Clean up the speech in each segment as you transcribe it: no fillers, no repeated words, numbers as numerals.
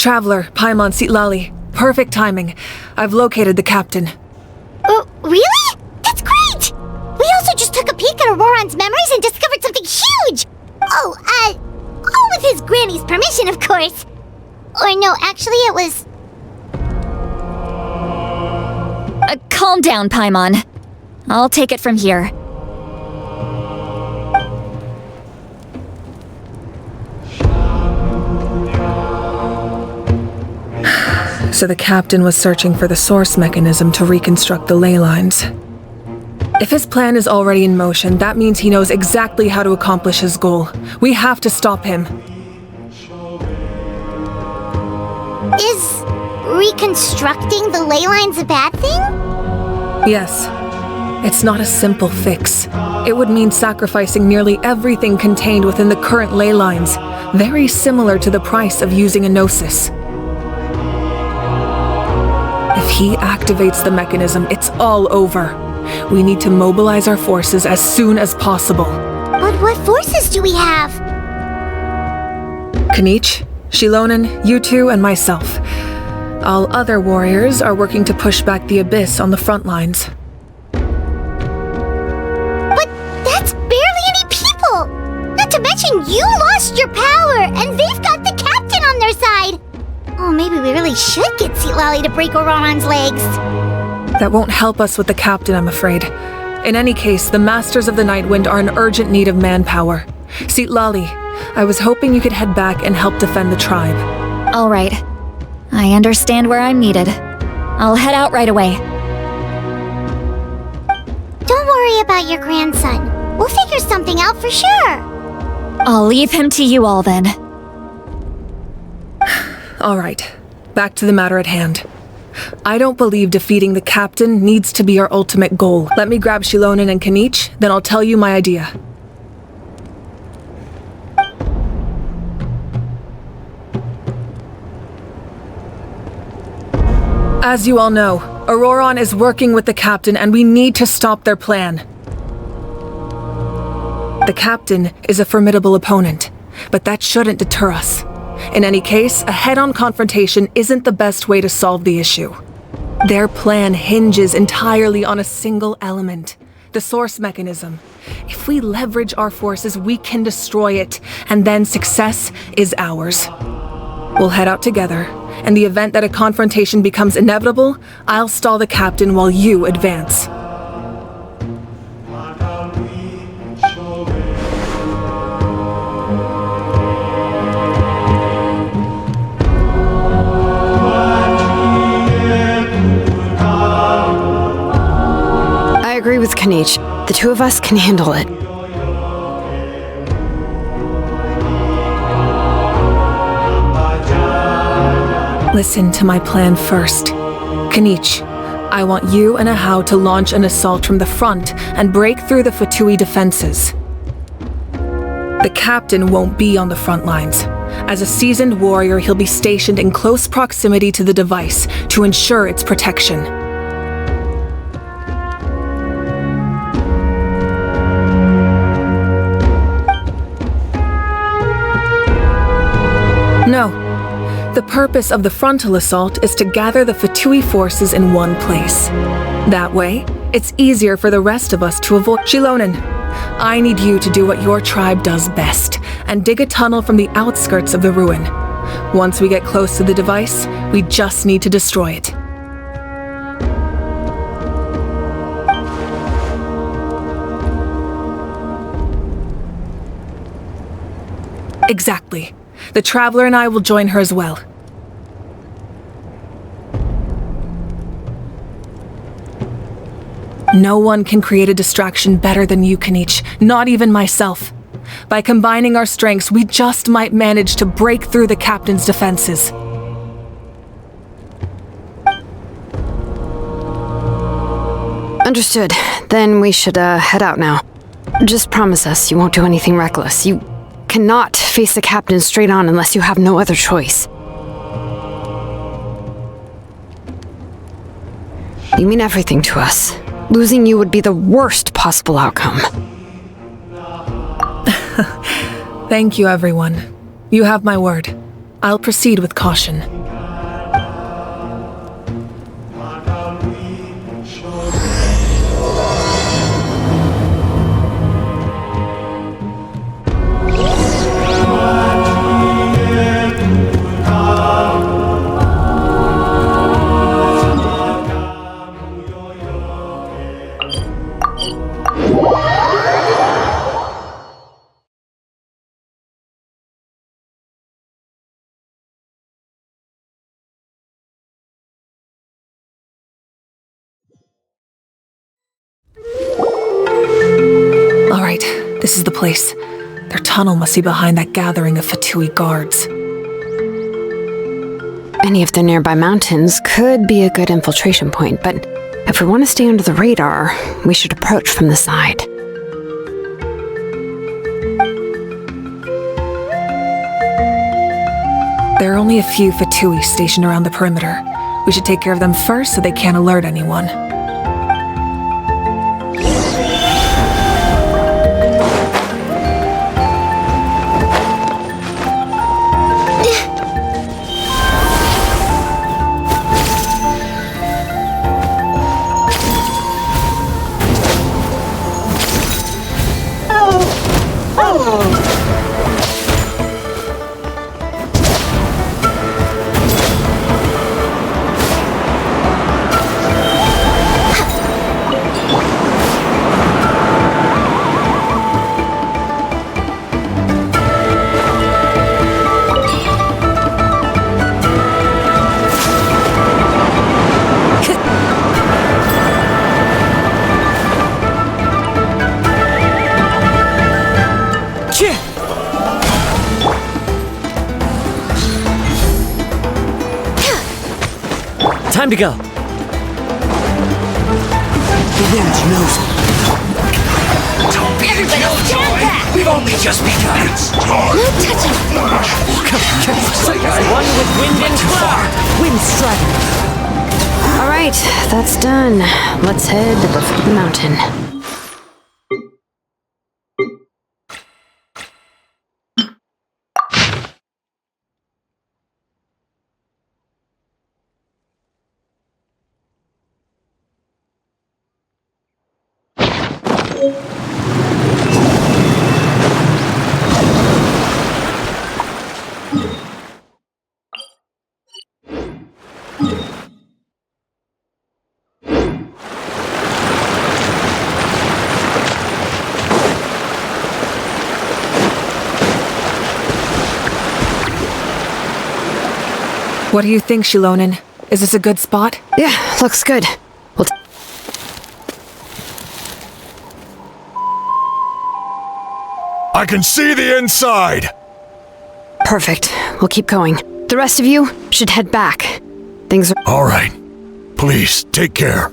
Traveler, Paimon Sitlali. Perfect timing. I've located the captain. Oh, really? That's great! We also just took a peek at Auroron's memories and discovered something huge! All with his granny's permission, of course. Or no, actually it was... Calm down, Paimon. I'll take it from here. So the captain was searching for the source mechanism to reconstruct the ley lines. If his plan is already in motion, that means he knows exactly how to accomplish his goal. We have to stop him. Is reconstructing the ley lines a bad thing? Yes. It's not a simple fix. It would mean sacrificing nearly everything contained within the current ley lines, very similar to the price of using a gnosis. If he activates the mechanism, it's all over. We need to mobilize our forces as soon as possible. But what forces do we have? Kanich, Shilonen, you two, and myself. All other warriors are working to push back the Abyss on the front lines. But that's barely any people! Not to mention you lost your power, and they've got the captain on their side! Oh, maybe we really should get Sitlali to break Auroron's legs. That won't help us with the captain, I'm afraid. In any case, the Masters of the Nightwind are in urgent need of manpower. Sitlali, I was hoping you could head back and help defend the tribe. All right. I understand where I'm needed. I'll head out right away. Don't worry about your grandson. We'll figure something out for sure. I'll leave him to you all then. All right, back to the matter at hand. I don't believe defeating the captain needs to be our ultimate goal. Let me grab Shilonen and Kanich, then I'll tell you my idea. As you all know, Auroron is working with the captain and we need to stop their plan. The captain is a formidable opponent, but that shouldn't deter us. In any case, a head-on confrontation isn't the best way to solve the issue. Their plan hinges entirely on a single element, the source mechanism. If we leverage our forces, we can destroy it, and then success is ours. We'll head out together. In the event that a confrontation becomes inevitable, I'll stall the captain while you advance. I agree with Kanich. The two of us can handle it. Listen to my plan first. Kanich, I want you and Ahau to launch an assault from the front and break through the Fatui defenses. The captain won't be on the front lines. As a seasoned warrior, he'll be stationed in close proximity to the device to ensure its protection. No. The purpose of the frontal assault is to gather the Fatui forces in one place. That way, it's easier for the rest of us to avoid. Shilonen, I need you to do what your tribe does best, and dig a tunnel from the outskirts of the ruin. Once we get close to the device, we just need to destroy it. Exactly. The Traveler and I will join her as well. No one can create a distraction better than you, Kanich, not even myself. By combining our strengths, we just might manage to break through the captain's defenses. Understood. Then we should head out now. Just promise us you won't do anything reckless. You cannot face the captain straight on unless you have no other choice. You mean everything to us. Losing you would be the worst possible outcome. Thank you, everyone. You have my word. I'll proceed with caution. Alright, this is the place. Their tunnel must be behind that gathering of Fatui guards. Any of the nearby mountains could be a good infiltration point, but if we want to stay under the radar, we should approach from the side. There are only a few Fatui stationed around the perimeter. We should take care of them first so they can't alert anyone. Time to go. The village knows it. Everybody stand back! We've only just begun. No touching! One with wind and cloud. Wind striking. All right, that's done. Let's head to the foot of the mountain. What do you think, Shilonen? Is this a good spot? Yeah, looks good. We'll I can see the inside! Perfect. We'll keep going. The rest of you should head back. Things are... All right. Please, take care.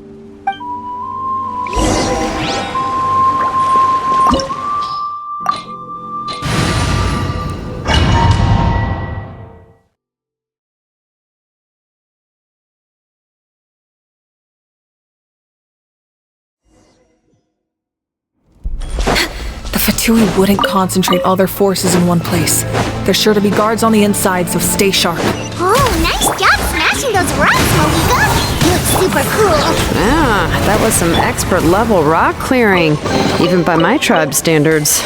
The Fatui wouldn't concentrate all their forces in one place. There's sure to be guards on the inside, so stay sharp. Oh, nice job smashing those rocks, Mohiga! You look super cool! Ah, that was some expert level rock clearing, even by my tribe standards.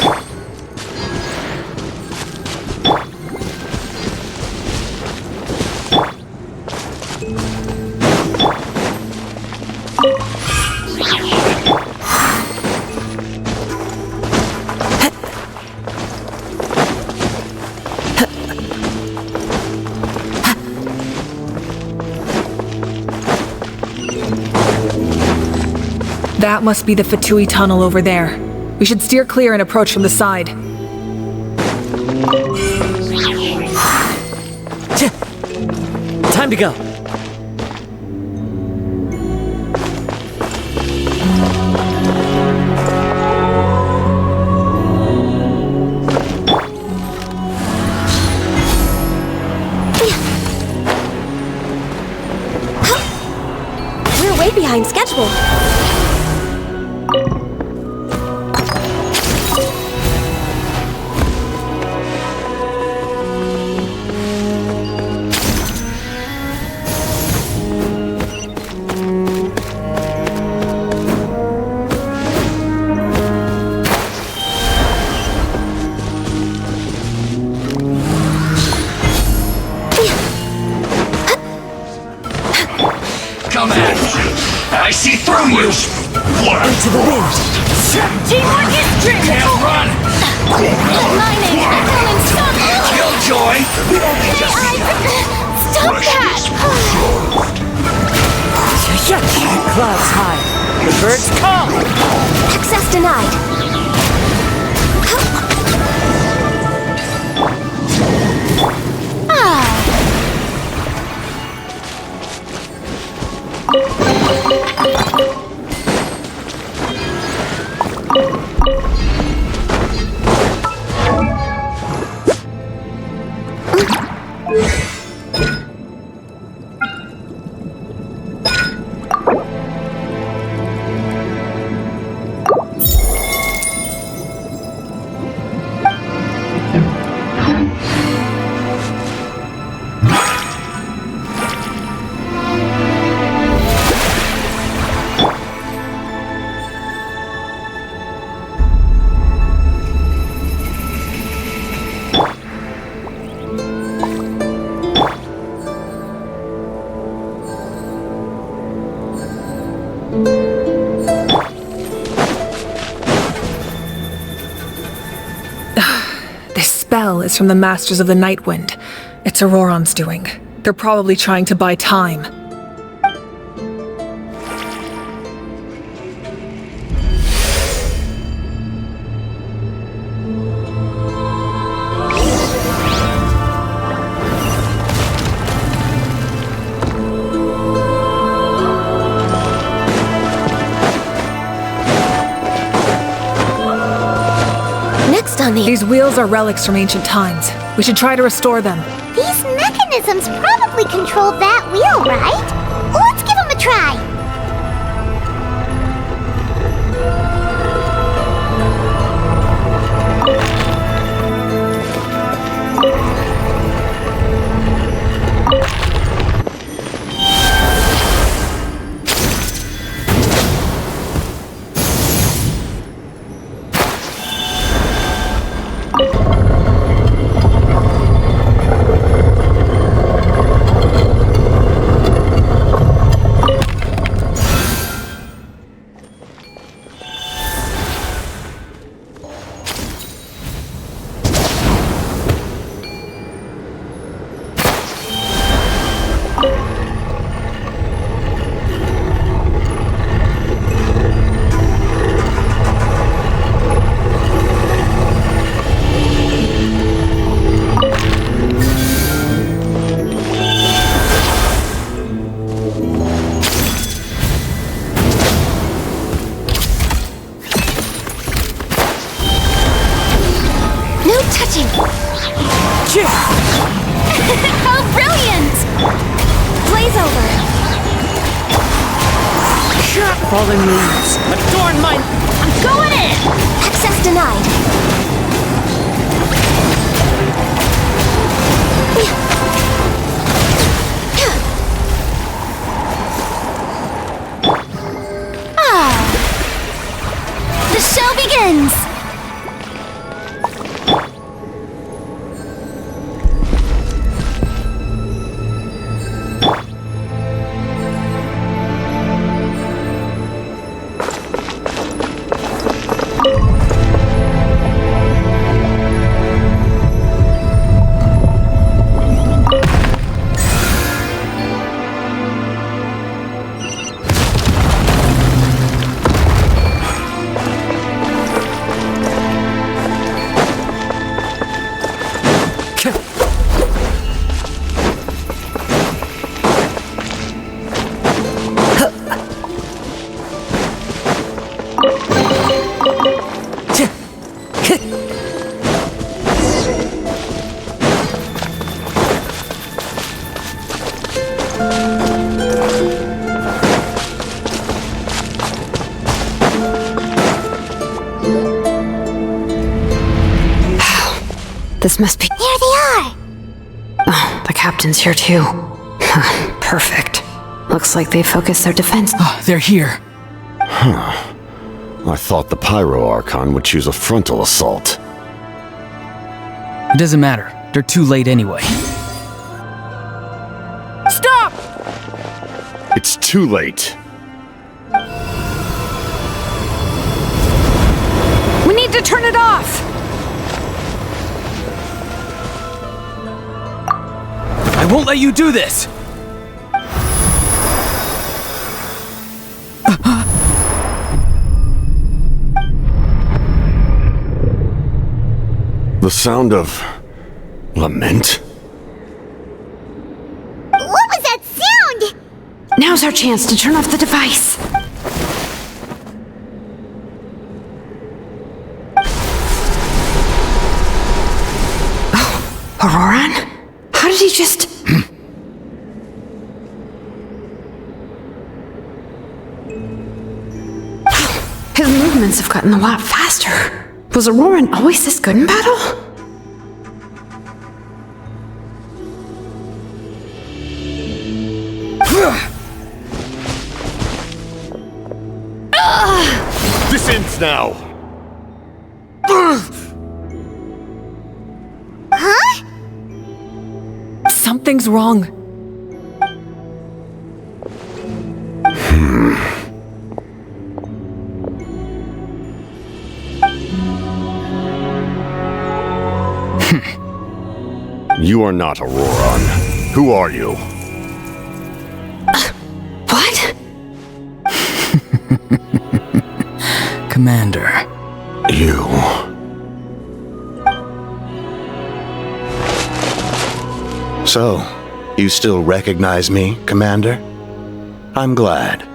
That must be the Fatui tunnel over there. We should steer clear and approach from the side. Time to go. We're way behind schedule. to the wind. Teamwork is dream! Can't run! My name is unstoppable! Killjoy! Stop that! Clouds high. The birds call. Access denied. This spell is from the Masters of the Night Wind. It's Auroron's doing. They're probably trying to buy time. Next on the... These wheels are relics from ancient times. We should try to restore them. These mechanisms probably control that wheel, right? Let's give them a try. How brilliant! Blaze over. Fallen leaves. Adorn my... I'm going in! Access denied. The show begins! This must be... There they are! Oh, the captain's here too. Perfect. Looks like they focused their defense. They're here. I thought the Pyro Archon would choose a frontal assault. It doesn't matter. They're too late anyway. Stop! It's too late. Turn it off! I won't let you do this! The sound of lament? What was that sound? Now's our chance to turn off the device. Oh, Auroran? How did he just... His movements have gotten a lot faster. Was Auroran always this good in battle? This ends now! Huh? Something's wrong. You are not Auroran. Who are you? What? Commander. You. So, you still recognize me, Commander? I'm glad.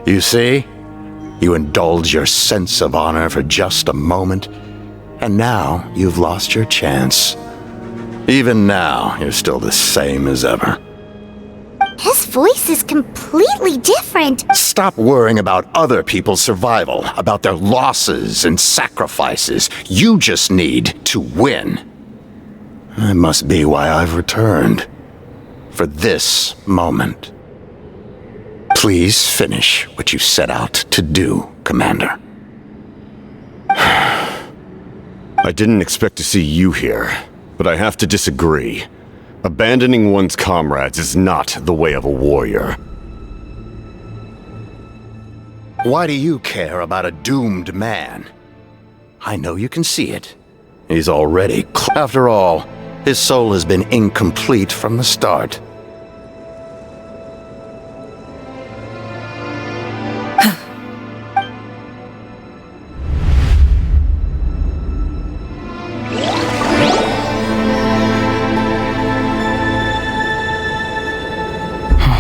You see? You indulge your sense of honor for just a moment, and now you've lost your chance. Even now, you're still the same as ever. His voice is completely different. Stop worrying about other people's survival, about their losses and sacrifices. You just need to win. That must be why I've returned. For this moment. Please finish what you set out to do, Commander. I didn't expect to see you here, but I have to disagree. Abandoning one's comrades is not the way of a warrior. Why do you care about a doomed man? I know you can see it. He's already... After all, his soul has been incomplete from the start.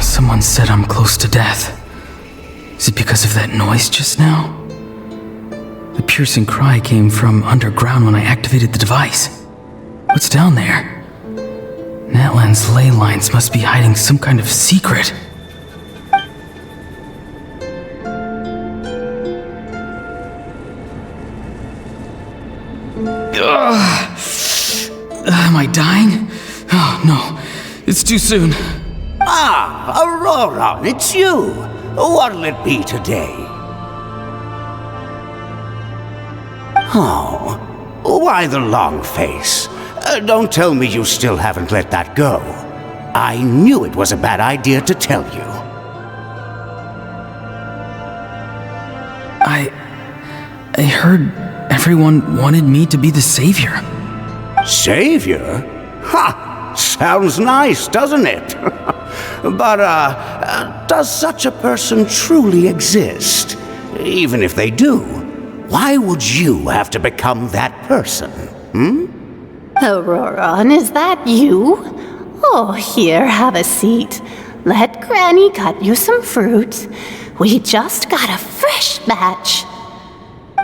Someone said I'm close to death. Is it because of that noise just now? The piercing cry came from underground when I activated the device. What's down there? Natlan's ley lines must be hiding some kind of secret. Am I dying? Oh no, it's too soon. Ah, Aurora, it's you. What'll it be today? Oh, why the long face? Don't tell me you still haven't let that go. I knew it was a bad idea to tell you. I heard everyone wanted me to be the savior. Savior? Ha! Sounds nice, doesn't it? But, does such a person truly exist? Even if they do, why would you have to become that person, Auroran, is that you? Oh, here, have a seat. Let Granny cut you some fruit. We just got a fresh batch.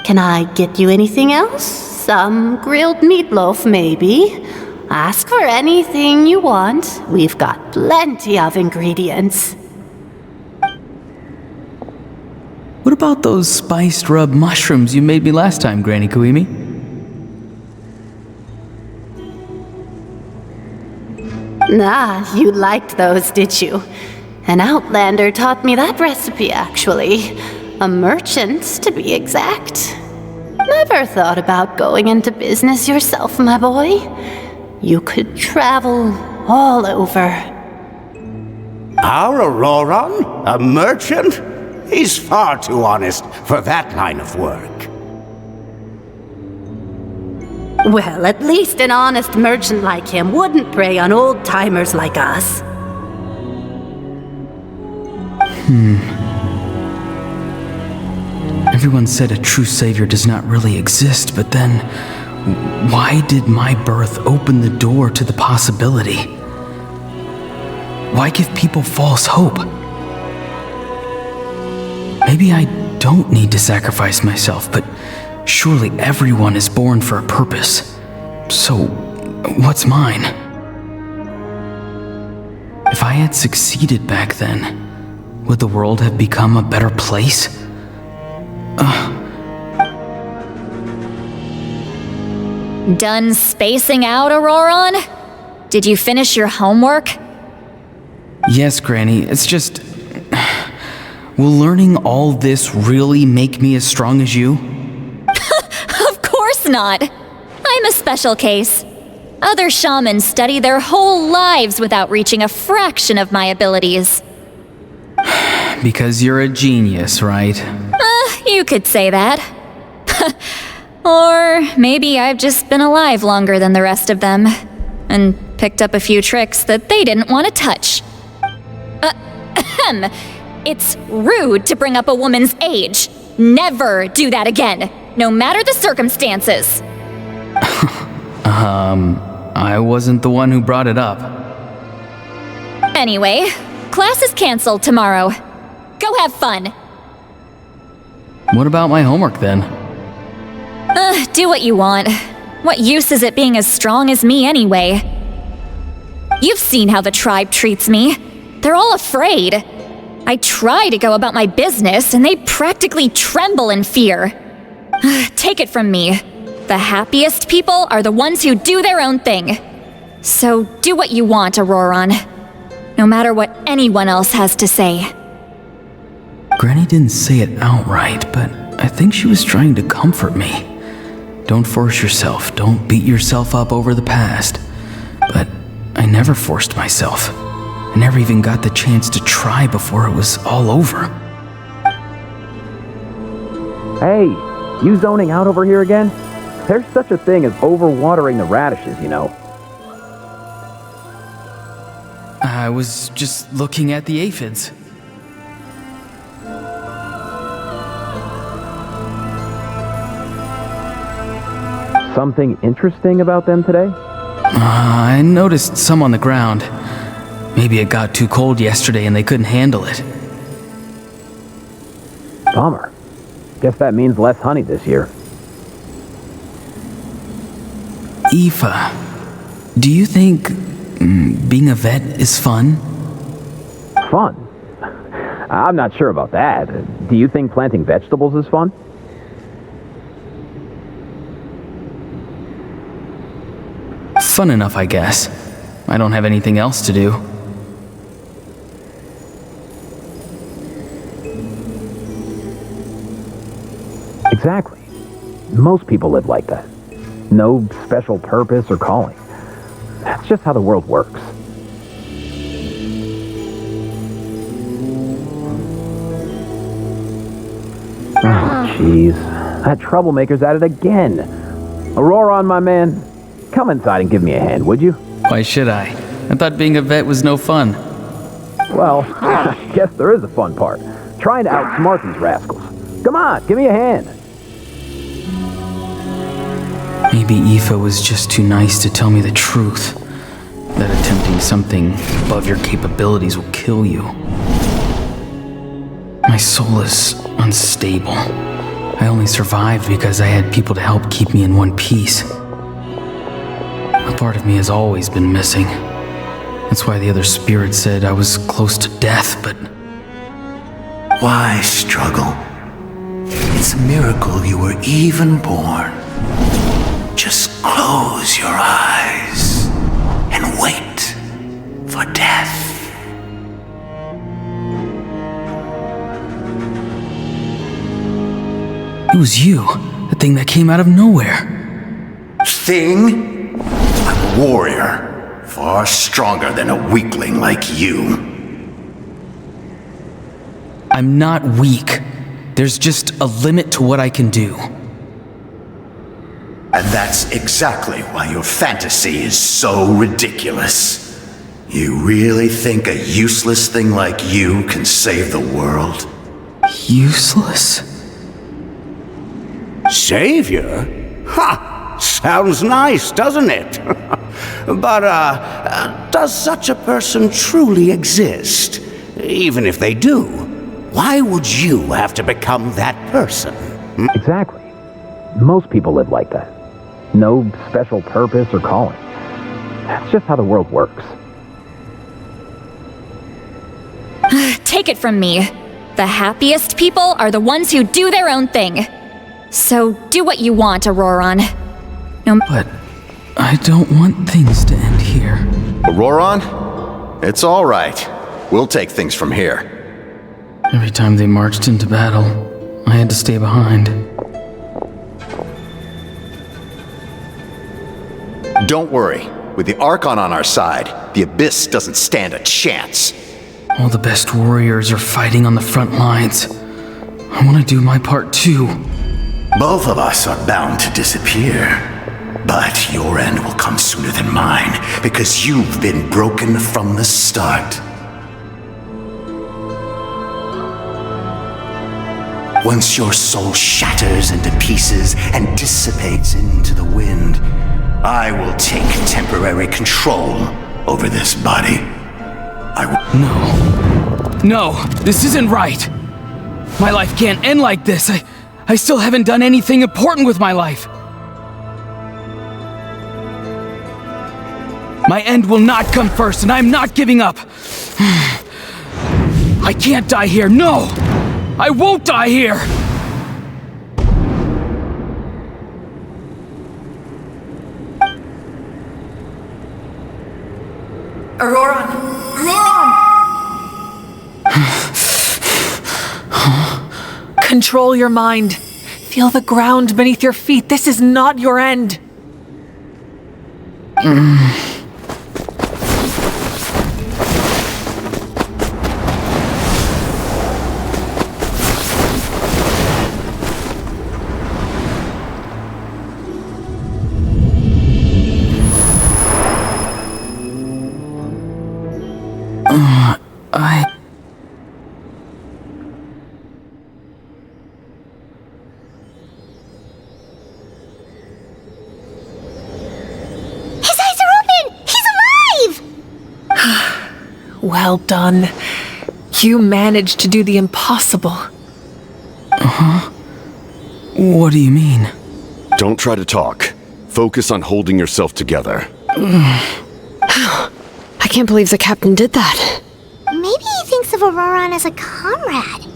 Can I get you anything else? Some grilled meatloaf, maybe? Ask for anything you want. We've got plenty of ingredients. What about those spiced rub mushrooms you made me last time, Granny Kuimi? Ah, you liked those, did you? An outlander taught me that recipe, actually. A merchant, to be exact. Never thought about going into business yourself, my boy. You could travel all over. Our Auroron? A merchant? He's far too honest for that line of work. Well, at least an honest merchant like him wouldn't prey on old-timers like us. Everyone said a true savior does not really exist, but then why did my birth open the door to the possibility? Why give people false hope? Maybe I don't need to sacrifice myself, but surely everyone is born for a purpose. So, what's mine? If I had succeeded back then, would the world have become a better place? Done spacing out, Auroron? Did you finish your homework? Yes, Granny, it's just... Will learning all this really make me as strong as you? Of course not. I'm a special case. Other shamans study their whole lives without reaching a fraction of my abilities. Because you're a genius, right? You could say that. Or maybe I've just been alive longer than the rest of them, and picked up a few tricks that they didn't want to touch. It's rude to bring up a woman's age. Never do that again, no matter the circumstances. I wasn't the one who brought it up. Anyway, class is canceled tomorrow. Go have fun. What about my homework then? Do what you want. What use is it being as strong as me anyway? You've seen how the tribe treats me. They're all afraid. I try to go about my business, and they practically tremble in fear. Take it from me. The happiest people are the ones who do their own thing. So do what you want, Auroron. No matter what anyone else has to say. Granny didn't say it outright, but I think she was trying to comfort me. Don't force yourself. Don't beat yourself up over the past. But I never forced myself. I never even got the chance to try before it was all over. Hey, you zoning out over here again? There's such a thing as overwatering the radishes, you know. I was just looking at the aphids. Something interesting about them today? I noticed some on the ground. Maybe it got too cold yesterday and they couldn't handle it. Bummer. Guess that means less honey this year. Aoife, do you think being a vet is fun? Fun? I'm not sure about that. Do you think planting vegetables is fun? Fun enough, I guess. I don't have anything else to do. Exactly. Most people live like that. No special purpose or calling. That's just how the world works. Oh, jeez. That troublemaker's at it again. Auroron, my man, come inside and give me a hand, would you? Why should I? I thought being a vet was no fun. Well, I guess there is a fun part. Trying to outsmart these rascals. Come on, give me a hand. Maybe Aoife was just too nice to tell me the truth. That attempting something above your capabilities will kill you. My soul is unstable. I only survived because I had people to help keep me in one piece. A part of me has always been missing. That's why the other spirit said I was close to death, but... Why struggle? It's a miracle you were even born. Just close your eyes and wait for death. It was you, the thing that came out of nowhere. Thing? I'm a warrior, far stronger than a weakling like you. I'm not weak. There's just a limit to what I can do. And that's exactly why your fantasy is so ridiculous. You really think a useless thing like you can save the world? Useless? Savior? Ha! Sounds nice, doesn't it? But, does such a person truly exist? Even if they do, why would you have to become that person? Exactly. Most people live like that. No special purpose or calling. That's just how the world works. Take it from me. The happiest people are the ones who do their own thing. So do what you want, Auroron. But I don't want things to end here. Auroron? It's all right. We'll take things from here. Every time they marched into battle, I had to stay behind. Don't worry. With the Archon on our side, the Abyss doesn't stand a chance. All the best warriors are fighting on the front lines. I want to do my part too. Both of us are bound to disappear. But your end will come sooner than mine, because you've been broken from the start. Once your soul shatters into pieces and dissipates into the wind, I will take temporary control over this body. No, this isn't right. My life can't end like this. I still haven't done anything important with my life. My end will not come first, and I'm not giving up. I can't die here. No! I won't die here! Auroron! Control your mind. Feel the ground beneath your feet. This is not your end. Well done. You managed to do the impossible. What do you mean? Don't try to talk. Focus on holding yourself together. I can't believe the captain did that. Maybe he thinks of Auroron as a comrade.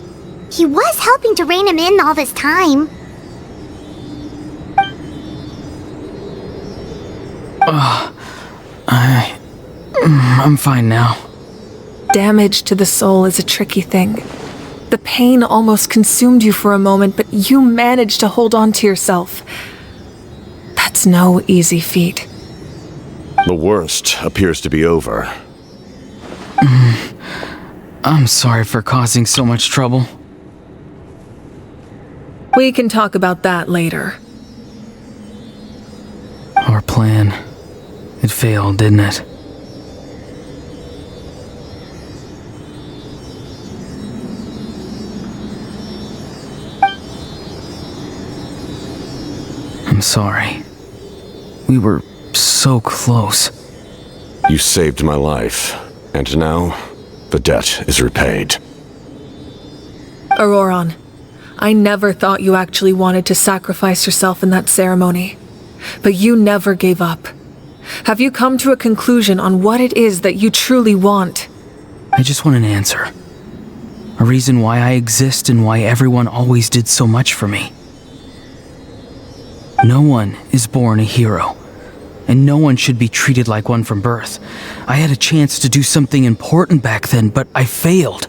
He was helping to rein him in all this time. I'm fine now. Damage to the soul is a tricky thing. The pain almost consumed you for a moment, but you managed to hold on to yourself. That's no easy feat. The worst appears to be over. I'm sorry for causing so much trouble. We can talk about that later. Our plan. It failed, didn't it? I'm sorry. We were so close. You saved my life, and now the debt is repaid. Auroron, I never thought you actually wanted to sacrifice yourself in that ceremony. But you never gave up. Have you come to a conclusion on what it is that you truly want? I just want an answer. A reason why I exist and why everyone always did so much for me. No one is born a hero, and no one should be treated like one from birth. I had a chance to do something important back then, but I failed.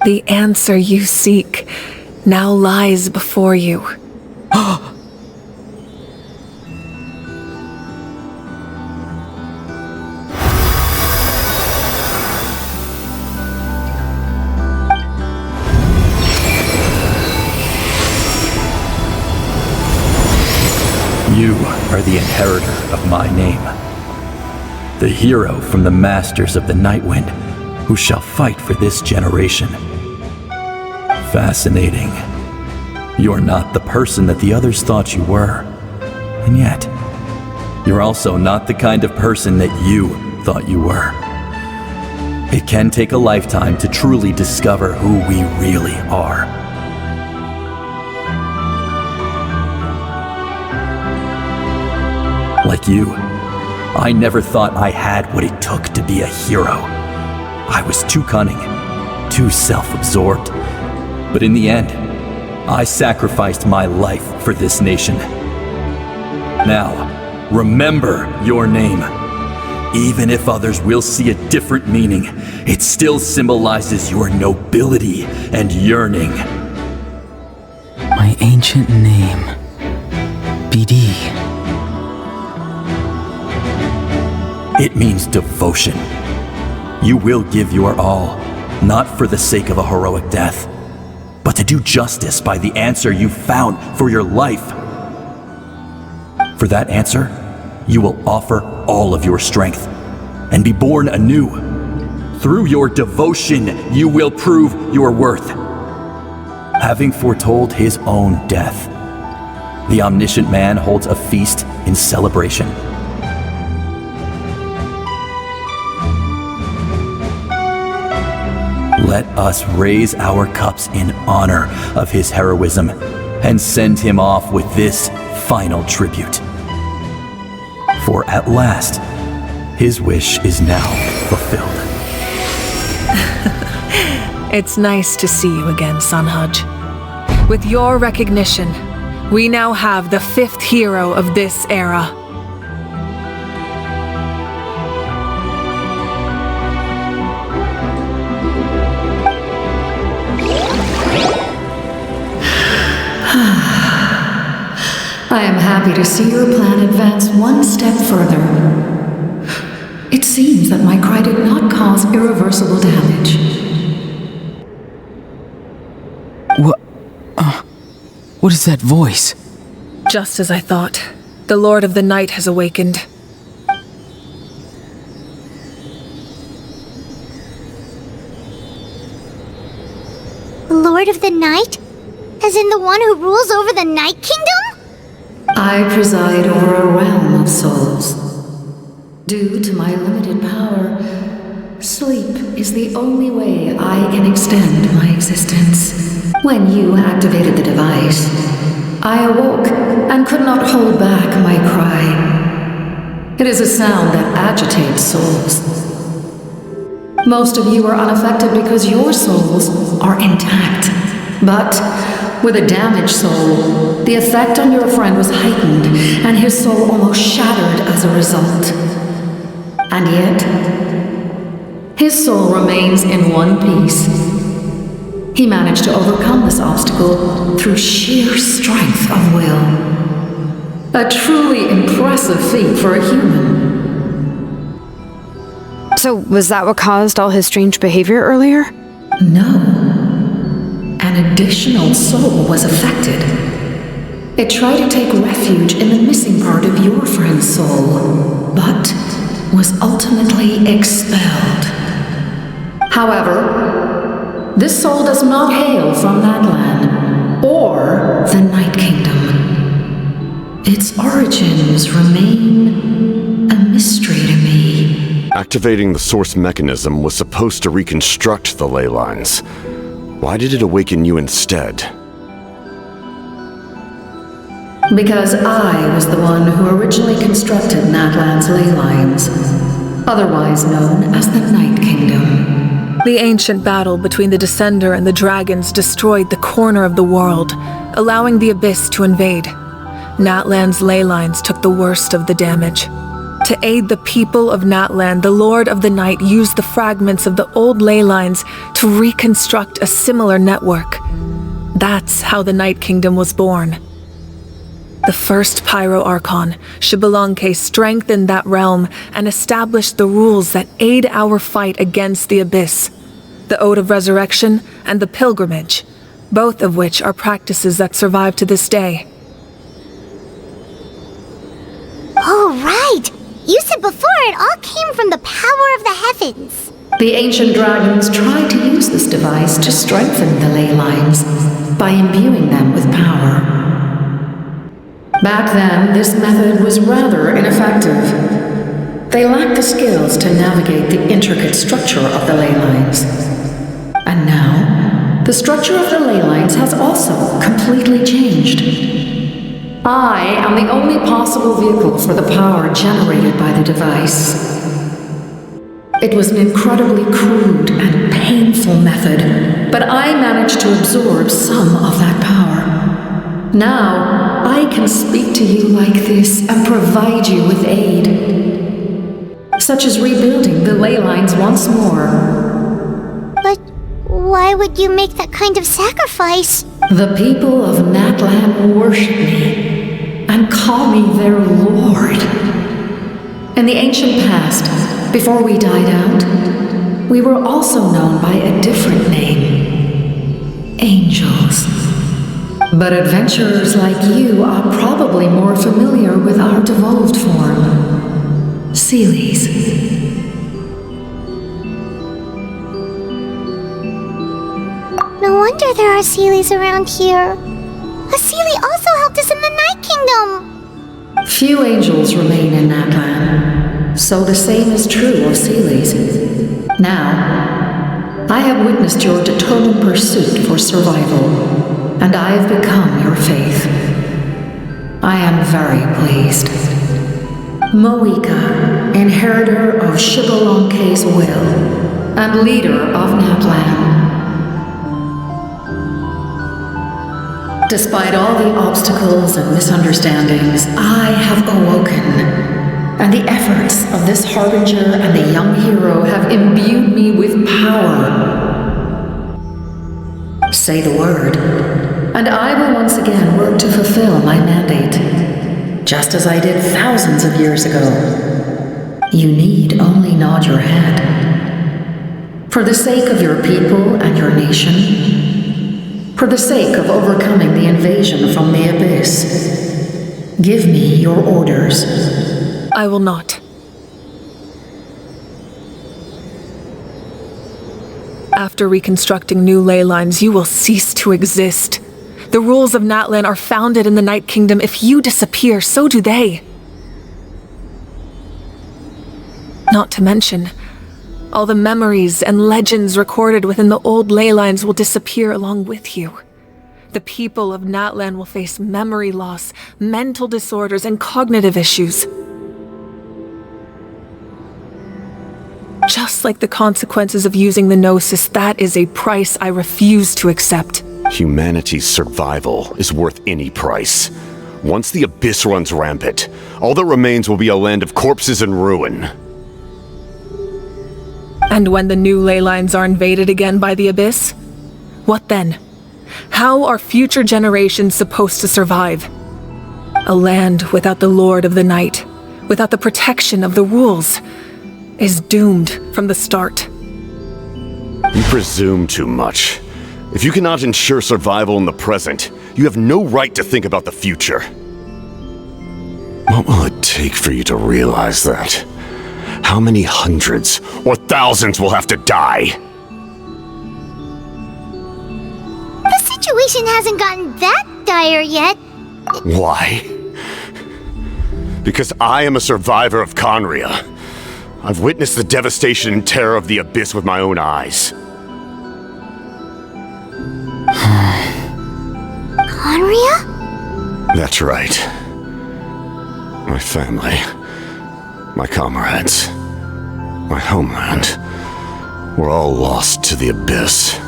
The answer you seek now lies before you. You are the inheritor of my name. The hero from the masters of the Nightwind, who shall fight for this generation. Fascinating. You're not the person that the others thought you were. And yet, you're also not the kind of person that you thought you were. It can take a lifetime to truly discover who we really are. Like you, I never thought I had what it took to be a hero. I was too cunning, too self-absorbed. But in the end, I sacrificed my life for this nation. Now, remember your name. Even if others will see a different meaning, it still symbolizes your nobility and yearning. My ancient name. BD. It means devotion. You will give your all, not for the sake of a heroic death, but to do justice by the answer you found for your life. For that answer, you will offer all of your strength and be born anew. Through your devotion, you will prove your worth. Having foretold his own death, the omniscient man holds a feast in celebration. Let us raise our cups in honor of his heroism and send him off with this final tribute. For at last, his wish is now fulfilled. It's nice to see you again, Sunhudge. With your recognition, we now have the 5th hero of this era. I am happy to see your plan advance one step further. It seems that my cry did not cause irreversible damage. What is that voice? Just as I thought. The Lord of the Night has awakened. Lord of the Night? As in the one who rules over the Night Kingdom? I preside over a realm of souls. Due to my limited power, sleep is the only way I can extend my existence. When you activated the device, I awoke and could not hold back my cry. It is a sound that agitates souls. Most of you are unaffected because your souls are intact. But with a damaged soul, the effect on your friend was heightened, and his soul almost shattered as a result. And yet, his soul remains in one piece. He managed to overcome this obstacle through sheer strength of will. A truly impressive feat for a human. So, was that what caused all his strange behavior earlier? No. An additional soul was affected. It tried to take refuge in the missing part of your friend's soul, but was ultimately expelled. However, this soul does not hail from that land, or the Night Kingdom. Its origins remain a mystery to me. Activating the source mechanism was supposed to reconstruct the ley lines. Why did it awaken you instead? Because I was the one who originally constructed Natlan's ley lines, otherwise known as the Night Kingdom. The ancient battle between the Descender and the dragons destroyed the corner of the world, allowing the Abyss to invade. Natlan's ley lines took the worst of the damage. To aid the people of Natlan, the Lord of the Night used the fragments of the old ley lines to reconstruct a similar network. That's how the Night Kingdom was born. The first Pyro Archon, Xbalanque, strengthened that realm and established the rules that aid our fight against the Abyss. The Ode of Resurrection and the Pilgrimage, both of which are practices that survive to this day. before it all came from the power of the heavens. The ancient dragons tried to use this device to strengthen the ley lines by imbuing them with power. Back then, this method was rather ineffective. They lacked the skills to navigate the intricate structure of the ley lines. And now, the structure of the ley lines has also completely changed. I am the only possible vehicle for the power generated by the device. It was an incredibly crude and painful method, but I managed to absorb some of that power. Now, I can speak to you like this and provide you with aid, such as rebuilding the ley lines once more. But why would you make that kind of sacrifice? The people of Natlan worship me and call me their lord. In the ancient past, before we died out, we were also known by a different name: angels. But adventurers like you are probably more familiar with our devolved form, Seelies. No wonder there are Seelies around here. A Seelie also helped us in the Night Kingdom. Few angels remain in Natlan, so the same is true of Seelies. Now, I have witnessed your determined pursuit for survival, and I have become your faith. I am very pleased. Moika, inheritor of Shibalonke's will, and leader of Natlan. Despite all the obstacles and misunderstandings, I have awoken, and the efforts of this harbinger and the young hero have imbued me with power. Say the word, and I will once again work to fulfill my mandate, just as I did thousands of years ago. You need only nod your head. For the sake of your people and your nation, for the sake of overcoming the invasion from the Abyss, give me your orders. I will not. After reconstructing new ley lines, you will cease to exist. The rules of Natlan are founded in the Night Kingdom. If you disappear, so do they. Not to mention, all the memories and legends recorded within the old ley lines will disappear along with you. The people of Natlan will face memory loss, mental disorders, and cognitive issues. Just like the consequences of using the Gnosis, that is a price I refuse to accept. Humanity's survival is worth any price. Once the Abyss runs rampant, all that remains will be a land of corpses and ruin. And when the new ley lines are invaded again by the Abyss? What then? How are future generations supposed to survive? A land without the Lord of the Night, without the protection of the rules, is doomed from the start. You presume too much. If you cannot ensure survival in the present, you have no right to think about the future. What will it take for you to realize that? How many hundreds or thousands will have to die? The situation hasn't gotten that dire yet. Why? Because I am a survivor of Conria. I've witnessed the devastation and terror of the Abyss with my own eyes. Conria? That's right. My family, my comrades, my homeland, were all lost to the Abyss.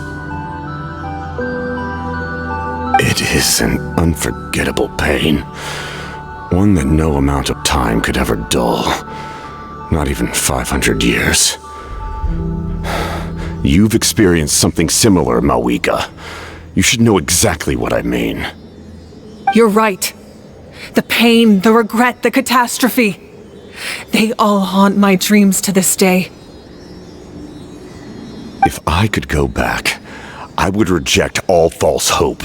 It is an unforgettable pain, one that no amount of time could ever dull. Not even 500 years. You've experienced something similar, Mawika. You should know exactly what I mean. You're right. The pain, the regret, the catastrophe. They all haunt my dreams to this day. If I could go back, I would reject all false hope.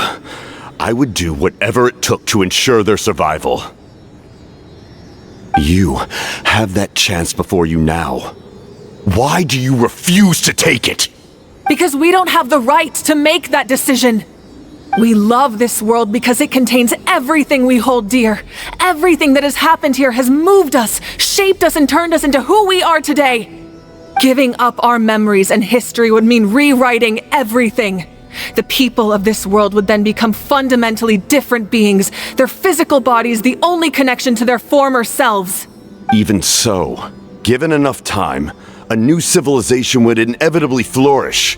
I would do whatever it took to ensure their survival. You have that chance before you now. Why do you refuse to take it? Because we don't have the right to make that decision. We love this world because it contains everything we hold dear. Everything that has happened here has moved us, shaped us, and turned us into who we are today. Giving up our memories and history would mean rewriting everything. The people of this world would then become fundamentally different beings, their physical bodies the only connection to their former selves. Even so, given enough time, a new civilization would inevitably flourish.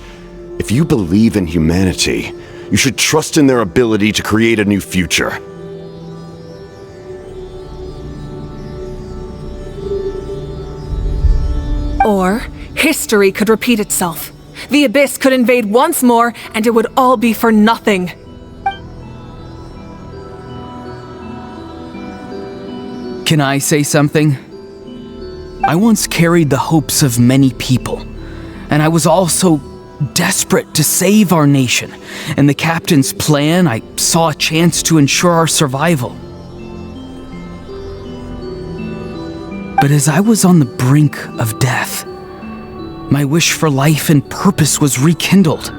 If you believe in humanity, you should trust in their ability to create a new future. Or history could repeat itself. The Abyss could invade once more, and it would all be for nothing. Can I say something? I once carried the hopes of many people, and I was also desperate to save our nation. In the captain's plan, I saw a chance to ensure our survival. But as I was on the brink of death, my wish for life and purpose was rekindled.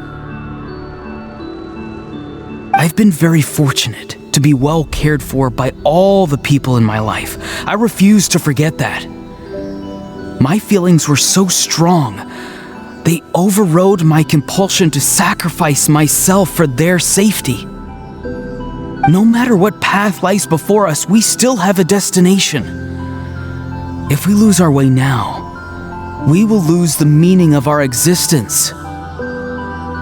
I've been very fortunate to be well cared for by all the people in my life. I refuse to forget that. My feelings were so strong, they overrode my compulsion to sacrifice myself for their safety. No matter what path lies before us, we still have a destination. If we lose our way now, we will lose the meaning of our existence.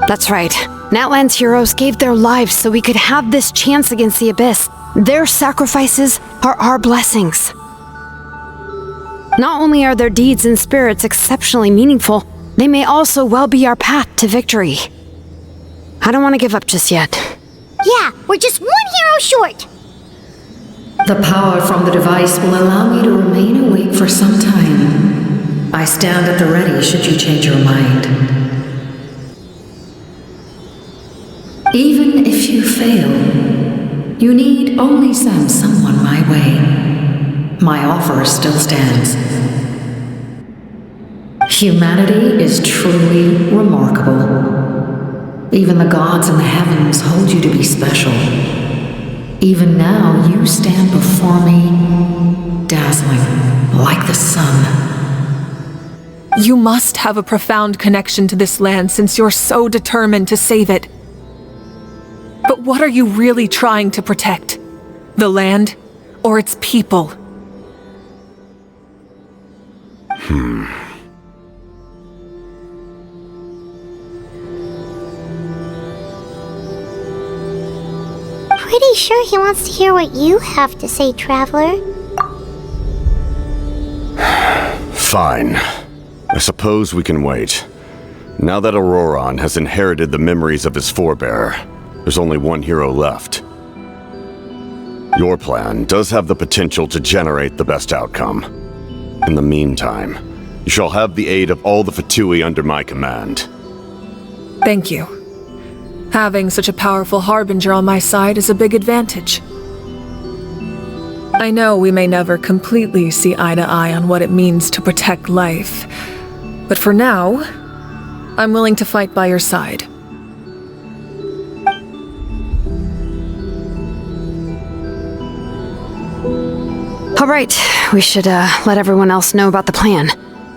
That's right. Natlan's heroes gave their lives so we could have this chance against the Abyss. Their sacrifices are our blessings. Not only are their deeds and spirits exceptionally meaningful, they may also well be our path to victory. I don't want to give up just yet. Yeah, we're just one hero short. The power from the device will allow me to remain awake for some time. I stand at the ready should you change your mind. Even if you fail, you need only send someone my way. My offer still stands. Humanity is truly remarkable. Even the gods in the heavens hold you to be special. Even now, you stand before me, dazzling like the sun. You must have a profound connection to this land since you're so determined to save it. But what are you really trying to protect? The land or its people? Pretty sure he wants to hear what you have to say, Traveler. Fine. I suppose we can wait. Now that Auroron has inherited the memories of his forebear, there's only one hero left. Your plan does have the potential to generate the best outcome. In the meantime, you shall have the aid of all the Fatui under my command. Thank you. Having such a powerful harbinger on my side is a big advantage. I know we may never completely see eye to eye on what it means to protect life, but for now, I'm willing to fight by your side. All right, we should let everyone else know about the plan.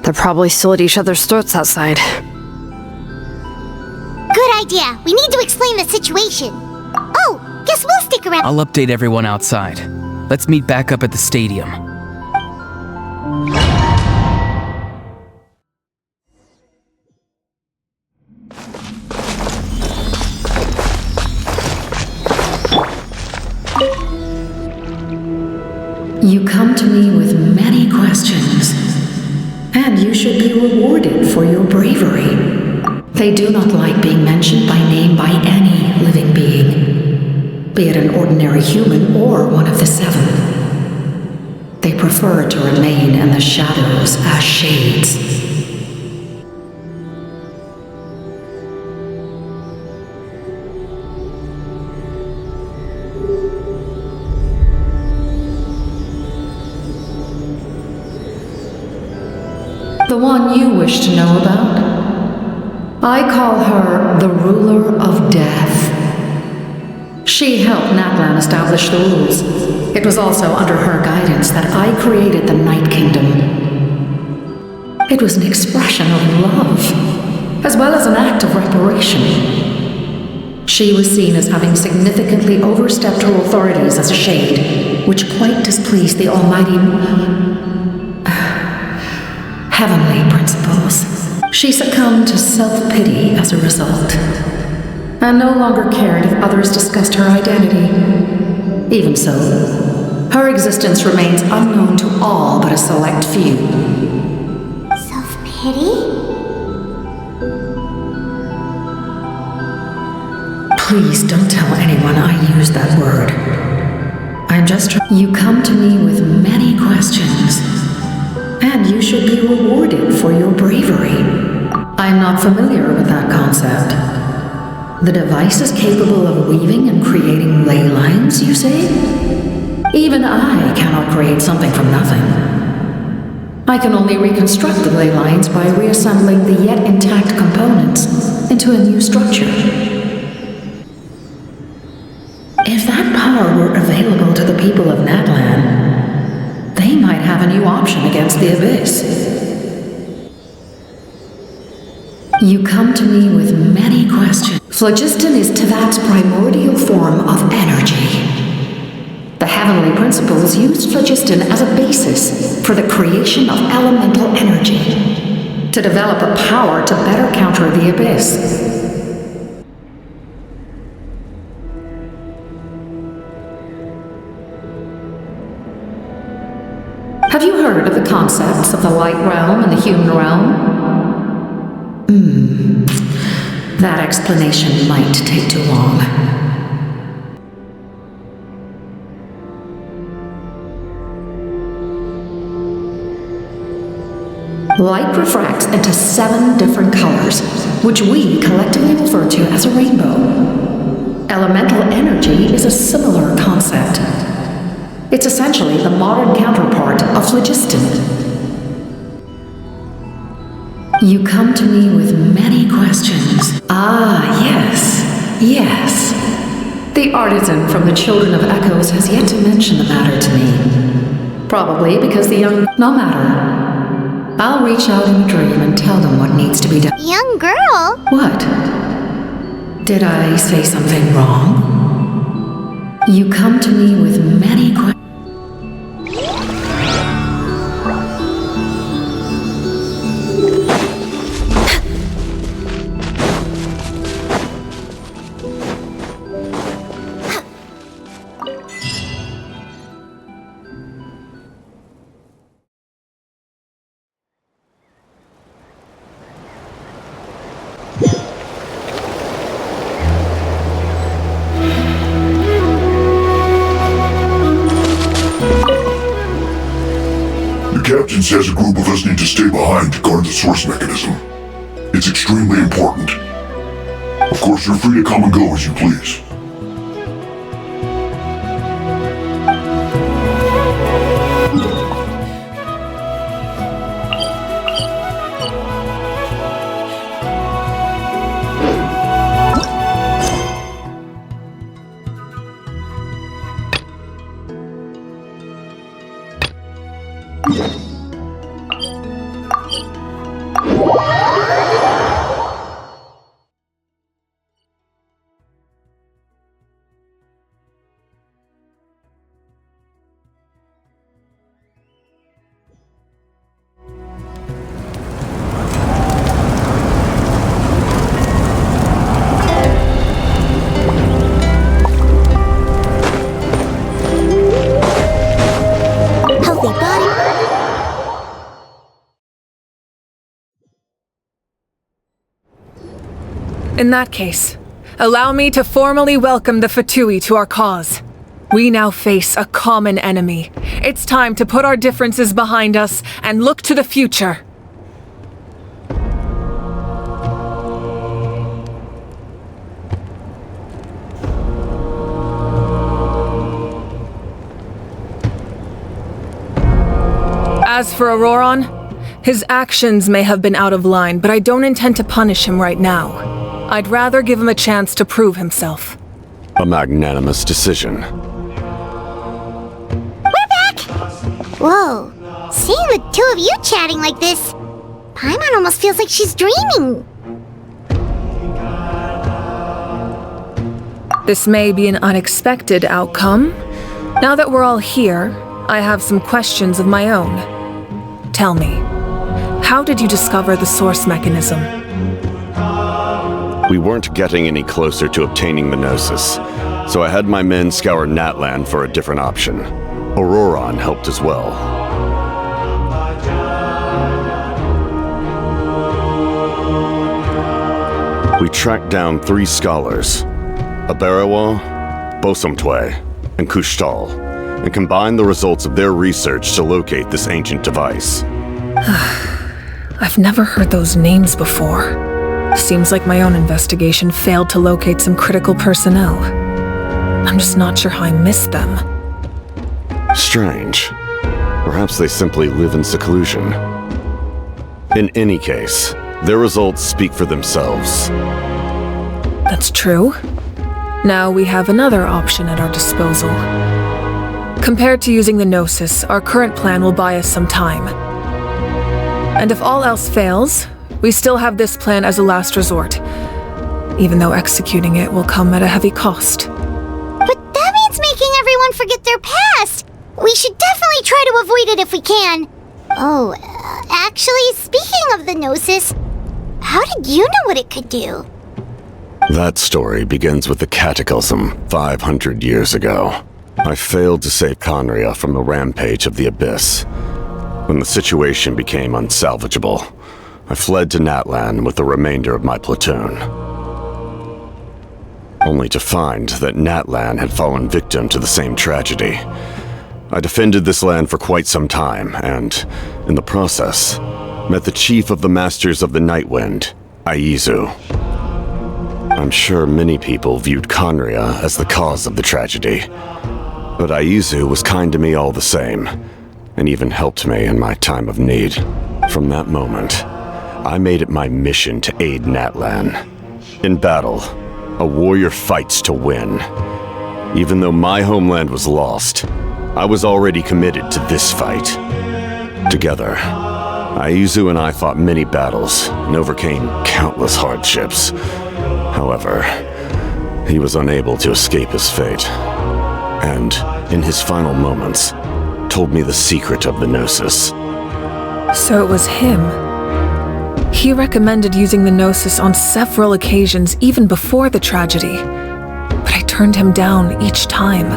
They're probably still at each other's throats outside. Good idea. We need to explain the situation. Oh, guess we'll stick around. I'll update everyone outside. Let's meet back up at the stadium. You come to me with many questions, and you should be rewarded for your bravery. They do not like being mentioned by name by any living being, be it an ordinary human or one of the seven. They prefer to remain in the shadows as shades. The one you wish to know about? I call her the Ruler of Death. She helped Natlan establish the rules. It was also under her guidance that I created the Night Kingdom. It was an expression of love, as well as an act of reparation. She was seen as having significantly overstepped her authorities as a shade, which quite displeased the almighty heavenly principles. She succumbed to self-pity as a result, and no longer cared if others discussed her identity. Even so, her existence remains unknown to all but a select few. Self-pity? Please don't tell anyone I used that word. I'm just... You come to me with many questions, and you should be rewarded for your bravery. I'm not familiar with that concept. The device is capable of weaving and creating ley lines, you say? Even I cannot create something from nothing. I can only reconstruct the ley lines by reassembling the yet intact components into a new structure. If that power were available to the people of Natlan, they might have a new option against the Abyss. You come to me with many questions. Phlogiston is Teyvat's primordial form of energy. The heavenly principles used phlogiston as a basis for the creation of elemental energy, to develop a power to better counter the Abyss. Have you heard of the concepts of the light realm and the human realm? That explanation might take too long. Light refracts into 7 different colors, which we collectively refer to as a rainbow. Elemental energy is a similar concept. It's essentially the modern counterpart of phlogiston. You come to me with many questions. Ah, yes. The artisan from the Children of Echoes has yet to mention the matter to me. Probably because the young... No matter. I'll reach out in a dream and tell them what needs to be done. Young girl? What? Did I say something wrong? You come to me with many questions. Captain says a group of us need to stay behind to guard the source mechanism. It's extremely important. Of course, you're free to come and go as you please. In that case, allow me to formally welcome the Fatui to our cause. We now face a common enemy. It's time to put our differences behind us and look to the future. As for Auroron, His actions may have been out of line, but I don't intend to punish him right now. I'd rather give him a chance to prove himself. A magnanimous decision. We're back! Whoa, seeing the two of you chatting like this, Paimon almost feels like she's dreaming. This may be an unexpected outcome. Now that we're all here, I have some questions of my own. Tell me, how did you discover the source mechanism? We weren't getting any closer to obtaining the Gnosis, so I had my men scour Natlan for a different option. Auroron helped as well. We tracked down 3 scholars, Aberawa, Bosomtwe, and Kushtal, and combined the results of their research to locate this ancient device. I've never heard those names before. Seems like my own investigation failed to locate some critical personnel. I'm just not sure how I missed them. Strange. Perhaps they simply live in seclusion. In any case, their results speak for themselves. That's true. Now we have another option at our disposal. Compared to using the Gnosis, our current plan will buy us some time. And if all else fails, we still have this plan as a last resort, even though executing it will come at a heavy cost. But that means making everyone forget their past! We should definitely try to avoid it if we can. Oh, actually, speaking of the Gnosis, how did you know what it could do? That story begins with the Cataclysm 500 years ago. I failed to save Conria from the rampage of the Abyss. When the situation became unsalvageable, I fled to Natlan with the remainder of my platoon. Only to find that Natlan had fallen victim to the same tragedy. I defended this land for quite some time, and, in the process, met the chief of the Masters of the Nightwind, Aizu. I'm sure many people viewed Conria as the cause of the tragedy, but Aizu was kind to me all the same, and even helped me in my time of need. From that moment, I made it my mission to aid Natlan. In battle, a warrior fights to win. Even though my homeland was lost, I was already committed to this fight. Together, Aizu and I fought many battles and overcame countless hardships. However, he was unable to escape his fate, and, in his final moments, told me the secret of the Gnosis. So it was him. He recommended using the Gnosis on several occasions, even before the tragedy. But I turned him down each time.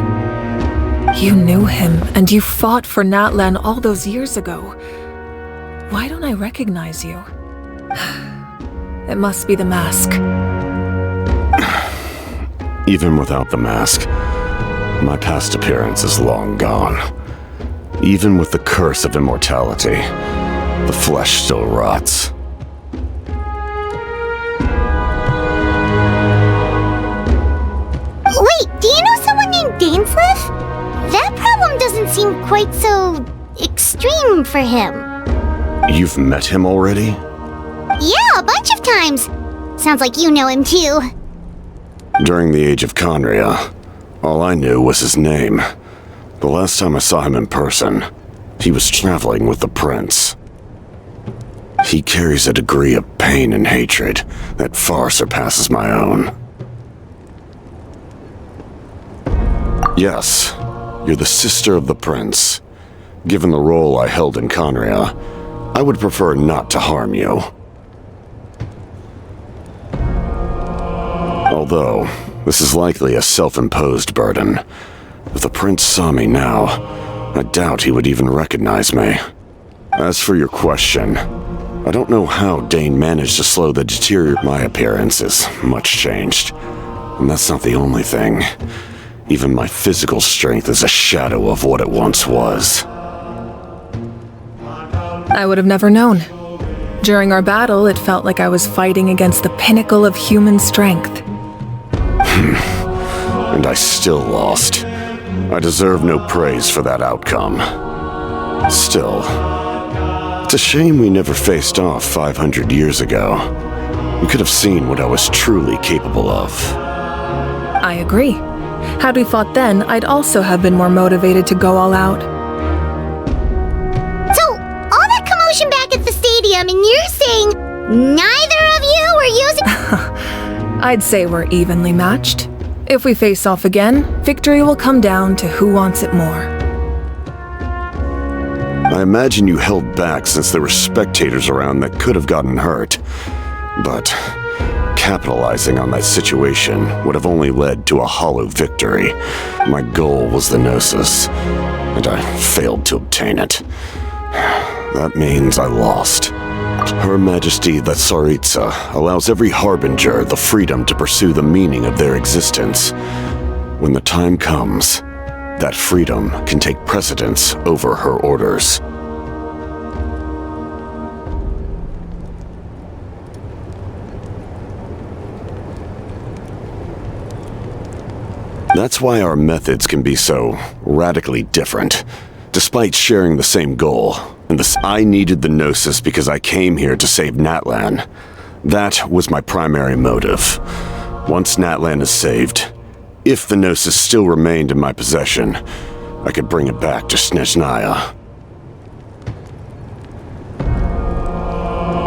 You knew him, and you fought for Natlan all those years ago. Why don't I recognize you? It must be the mask. Even without the mask, my past appearance is long gone. Even with the curse of immortality, the flesh still rots. Wait, do you know someone named Dainsleif? That problem doesn't seem quite so extreme for him. You've met him already? Yeah, a bunch of times. Sounds like you know him too. During the age of Conria, all I knew was his name. The last time I saw him in person, he was traveling with the prince. He carries a degree of pain and hatred that far surpasses my own. Yes, you're the sister of the prince. Given the role I held in Conria, I would prefer not to harm you. Although, this is likely a self-imposed burden. If the prince saw me now, I doubt he would even recognize me. As for your question, I don't know how Dane managed to slow the deterioration. My appearance is much changed, and that's not the only thing. Even my physical strength is a shadow of what it once was. I would have never known. During our battle, it felt like I was fighting against the pinnacle of human strength. And I still lost. I deserve no praise for that outcome. Still, It's a shame we never faced off 500 years ago. You could have seen what I was truly capable of. I agree. Had we fought then, I'd also have been more motivated to go all out. So, all that commotion back at the stadium, and you're saying neither of you were using... I'd say we're evenly matched. If we face off again, victory will come down to who wants it more. I imagine you held back since there were spectators around that could have gotten hurt. But capitalizing on that situation would have only led to a hollow victory. My goal was the Gnosis, and I failed to obtain it. That means I lost. Her Majesty the Tsaritsa allows every Harbinger the freedom to pursue the meaning of their existence. When the time comes, that freedom can take precedence over her orders. That's why our methods can be so radically different, despite sharing the same goal. And I needed the Gnosis because I came here to save Natlan. That was my primary motive. Once Natlan is saved, if the Gnosis still remained in my possession, I could bring it back to Snezhnaya.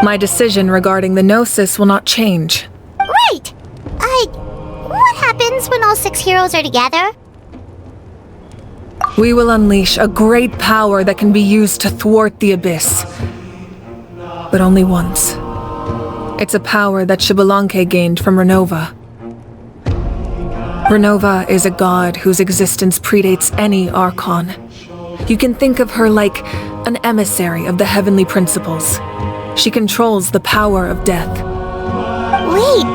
My decision regarding the Gnosis will not change. Right! What happens when all 6 heroes are together? We will unleash a great power that can be used to thwart the Abyss. But only once. It's a power that Xbalanque gained from Renova. Renova is a god whose existence predates any Archon. You can think of her like an emissary of the heavenly principles. She controls the power of death. Wait,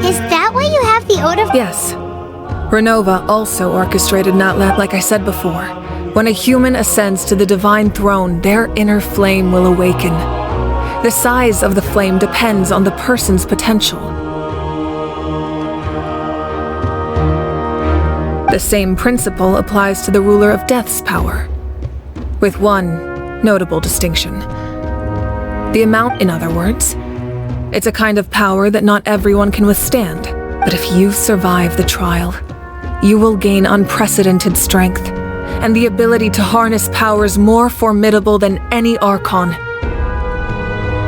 is that why you have the Ode of... Yes. Renova also orchestrated Natlan, like I said before. When a human ascends to the divine throne, their inner flame will awaken. The size of the flame depends on the person's potential. The same principle applies to the ruler of Death's power, with one notable distinction. The amount, in other words. It's a kind of power that not everyone can withstand, but if you survive the trial, you will gain unprecedented strength, and the ability to harness powers more formidable than any Archon.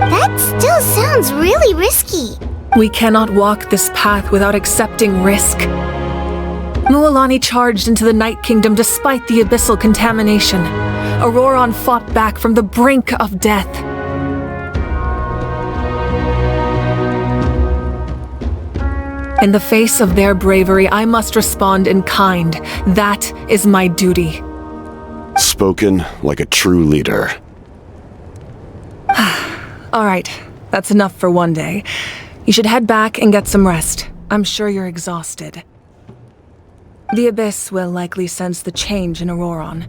That still sounds really risky. We cannot walk this path without accepting risk. Mualani charged into the Night Kingdom despite the abyssal contamination. Auroron fought back from the brink of death. In the face of their bravery, I must respond in kind. That is my duty. Spoken like a true leader. All right, that's enough for one day. You should head back and get some rest. I'm sure you're exhausted. The Abyss will likely sense the change in Auroron.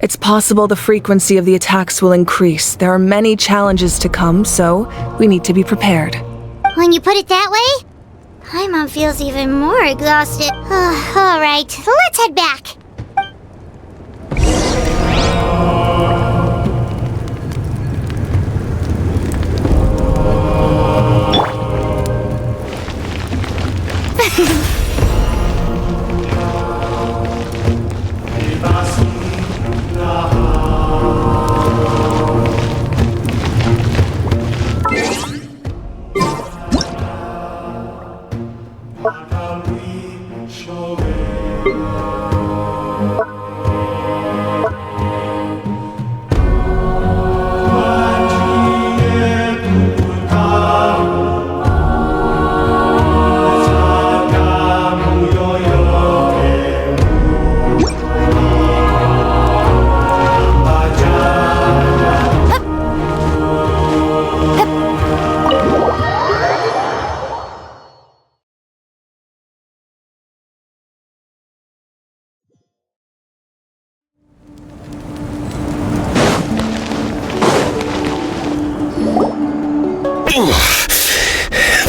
It's possible the frequency of the attacks will increase. There are many challenges to come, so we need to be prepared. When you put it that way, Paimon feels even more exhausted. All right, let's head back.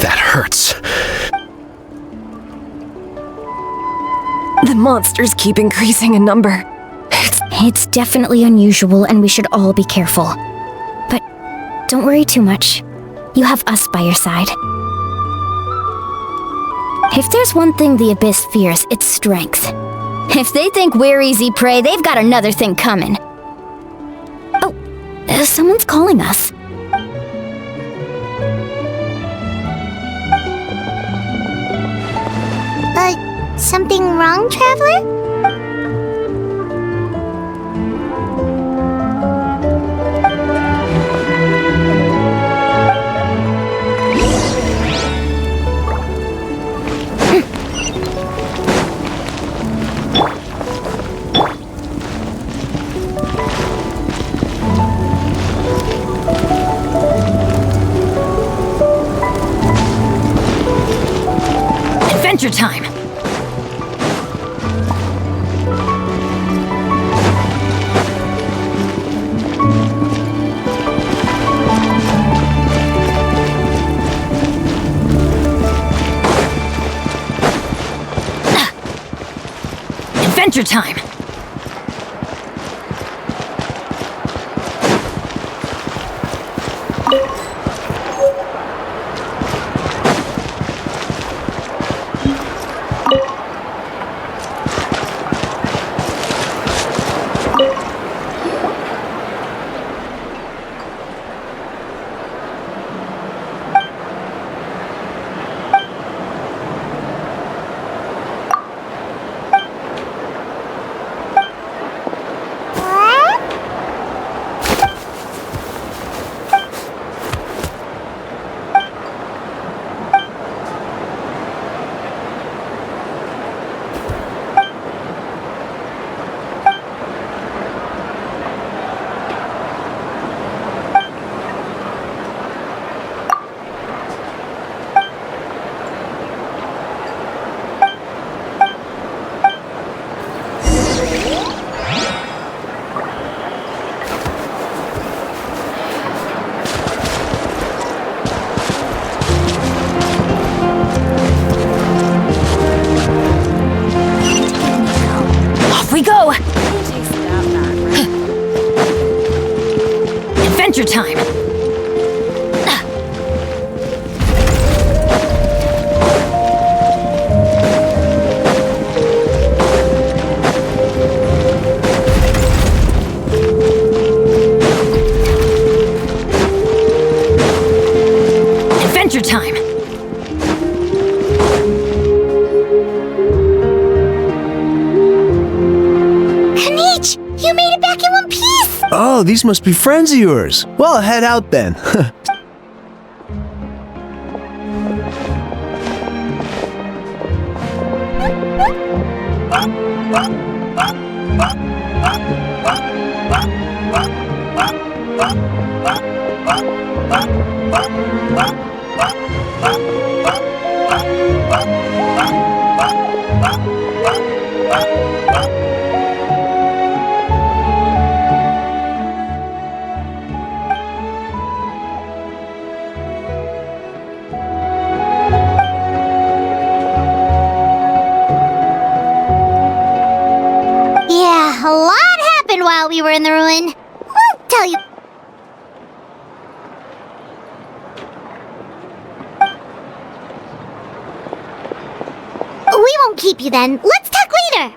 That hurts. The monsters keep increasing in number. It's definitely unusual and we should all be careful. But Don't worry too much. You have us by your side. If there's one thing the Abyss fears, it's strength. If they think we're easy prey, they've got another thing coming. Oh, someone's calling us. Something wrong, Traveler? Adventure time! Adventure time! We go! Adventure time! Adventure time! You made it back in one piece! Oh, these must be friends of yours. Well, head out then. Yeah, a lot happened while we were in the ruin. I'll tell you. We won't keep you then. Let's talk later.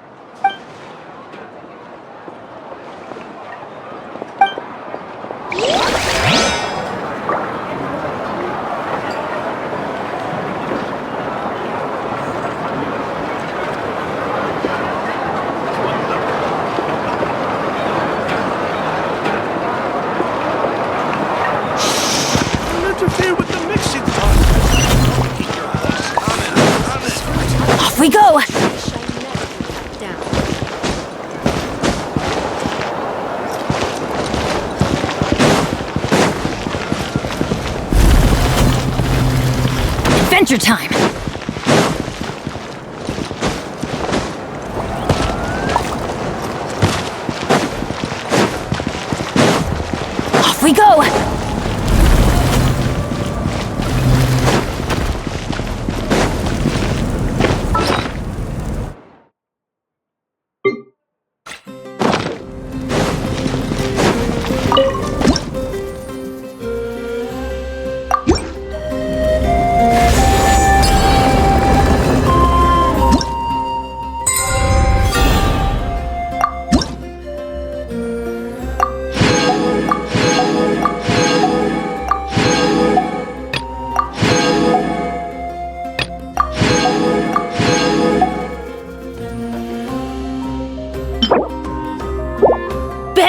Off we go! Adventure time! Off we go!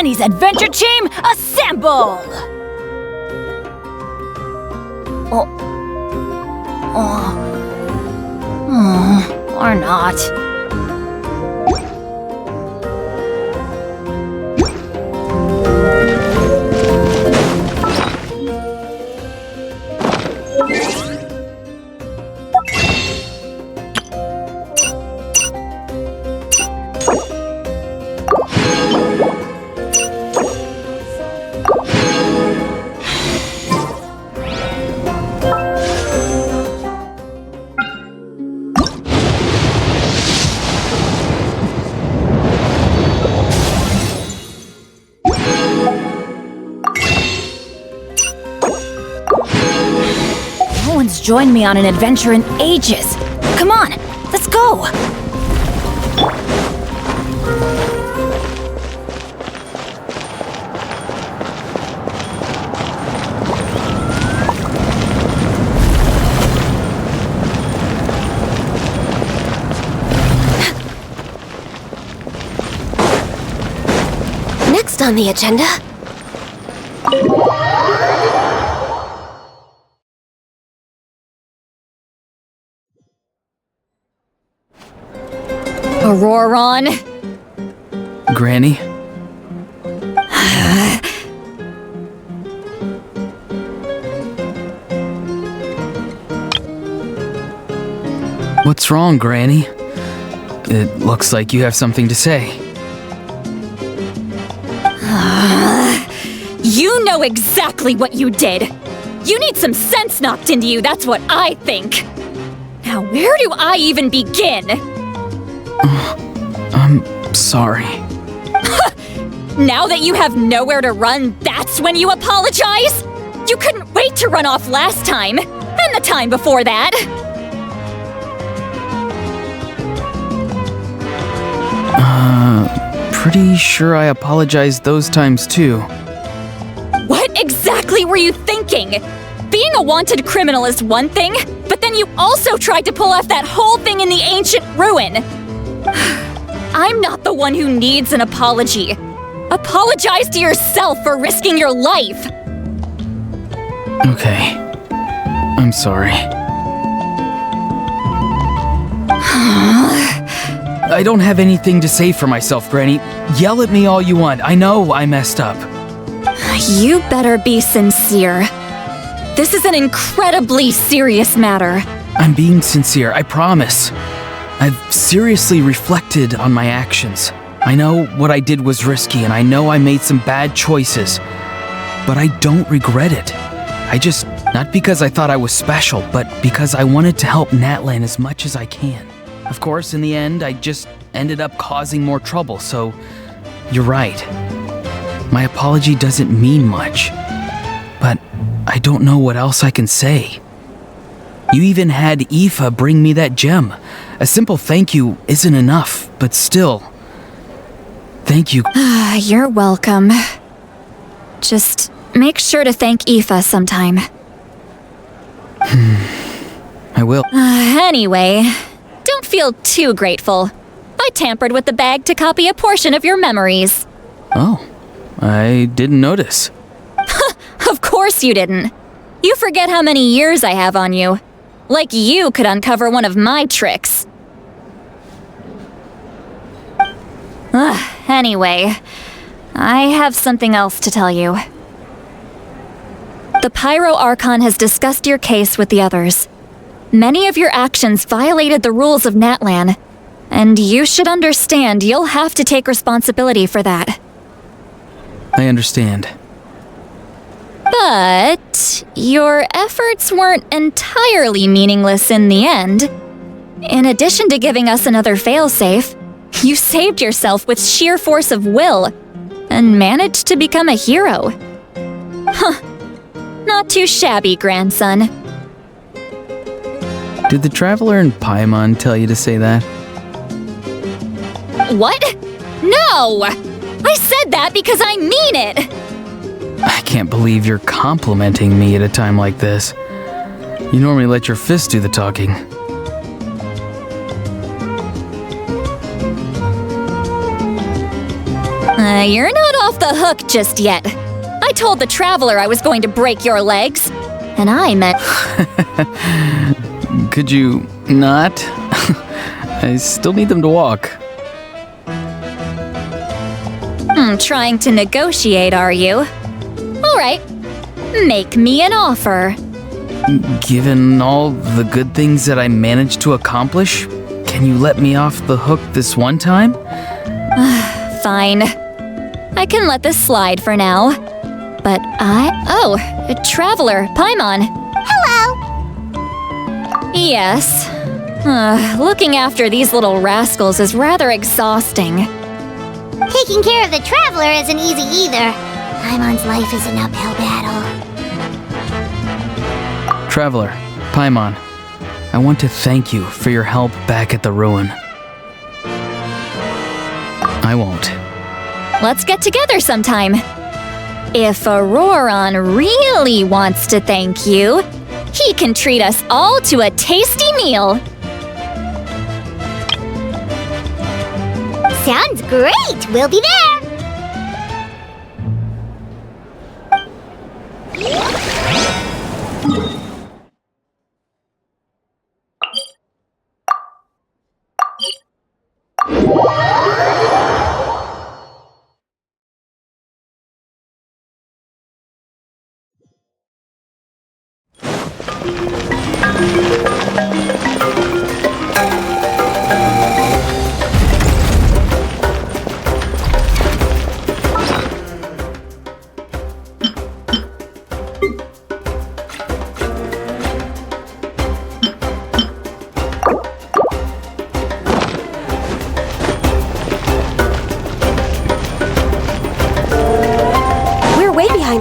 Granny's adventure team, assemble! Or not. No one's joined me on an adventure in ages. Come on, let's go! Next on the agenda... Auroron! Granny? What's wrong, Granny? It looks like you have something to say. You know exactly what you did! You need some sense knocked into you, that's what I think! Now where do I even begin? I'm sorry. Now that you have nowhere to run, that's when you apologize? You couldn't wait to run off last time, and the time before that. Pretty sure I apologized those times too. What exactly were you thinking? Being a wanted criminal is one thing, but then you also tried to pull off that whole thing in the ancient ruin. I'm not the one who needs an apology. Apologize to yourself for risking your life. Okay. I'm sorry. I don't have anything to say for myself, Granny. Yell at me all you want. I know I messed up. You better be sincere. This is an incredibly serious matter. I'm being sincere, I promise. I've seriously reflected on my actions. I know what I did was risky, and I know I made some bad choices. But I don't regret it. Not because I thought I was special, but because I wanted to help Natlan as much as I can. Of course, in the end, I just ended up causing more trouble, so you're right. My apology doesn't mean much, but I don't know what else I can say. You even had Aoife bring me that gem. A simple thank you isn't enough, but still, thank you. You're welcome. Just make sure to thank Aoife sometime. I will. Anyway, don't feel too grateful. I tampered with the bag to copy a portion of your memories. Oh, I didn't notice. Of course you didn't. You forget how many years I have on you. Like you could uncover one of my tricks. Anyway, I have something else to tell you. The Pyro Archon has discussed your case with the others. Many of your actions violated the rules of Natlan, and you should understand you'll have to take responsibility for that. I understand. But your efforts weren't entirely meaningless in the end. In addition to giving us another failsafe, you saved yourself with sheer force of will and managed to become a hero. Huh. Not too shabby, grandson. Did the Traveler in Paimon tell you to say that? What? No! I said that because I mean it! I can't believe you're complimenting me at a time like this. You normally let your fists do the talking. You're not off the hook just yet. I told the Traveler I was going to break your legs. And I meant... Could you not? I still need them to walk. Trying to negotiate, are you? All right. Make me an offer. Given all the good things that I managed to accomplish, can you let me off the hook this one time? Fine. I can let this slide for now. But Oh, Traveler, Paimon. Hello! Yes. Looking after these little rascals is rather exhausting. Taking care of the Traveler isn't easy either. Paimon's life is an uphill battle. Traveler, Paimon, I want to thank you for your help back at the ruin. I won't. Let's get together sometime. If Auroron really wants to thank you, he can treat us all to a tasty meal. Sounds great! We'll be there!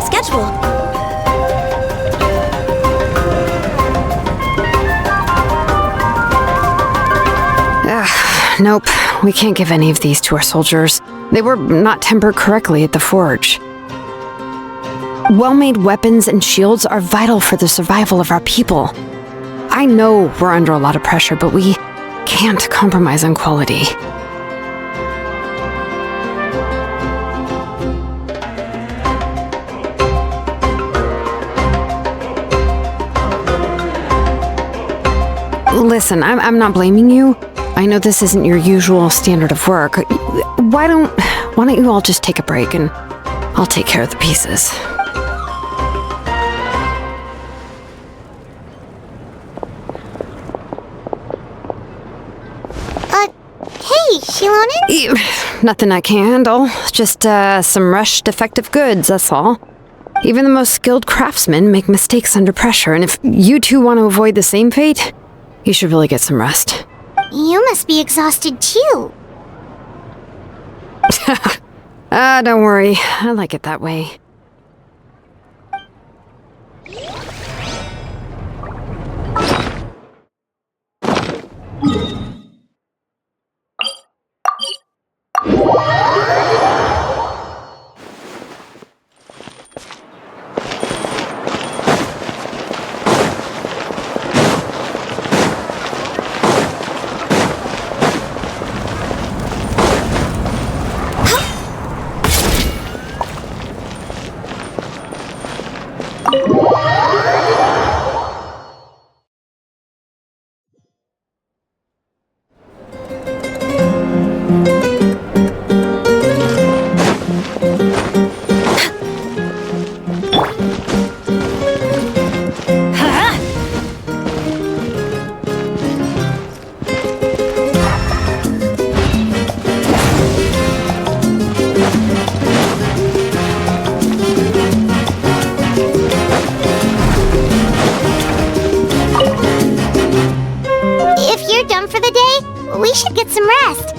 Schedule. Nope. We can't give any of these to our soldiers. They were not tempered correctly at the forge. Well-made weapons and shields are vital for the survival of our people. I know we're under a lot of pressure, but we can't compromise on quality. Listen, I'm not blaming you. I know this isn't your usual standard of work. Why don't you all just take a break and I'll take care of the pieces. Hey, Shilonen? Nothing I can handle. Just some rushed defective goods, that's all. Even the most skilled craftsmen make mistakes under pressure, and if you two want to avoid the same fate, you should really get some rest. You must be exhausted too. Don't worry. I like it that way. We should get some rest.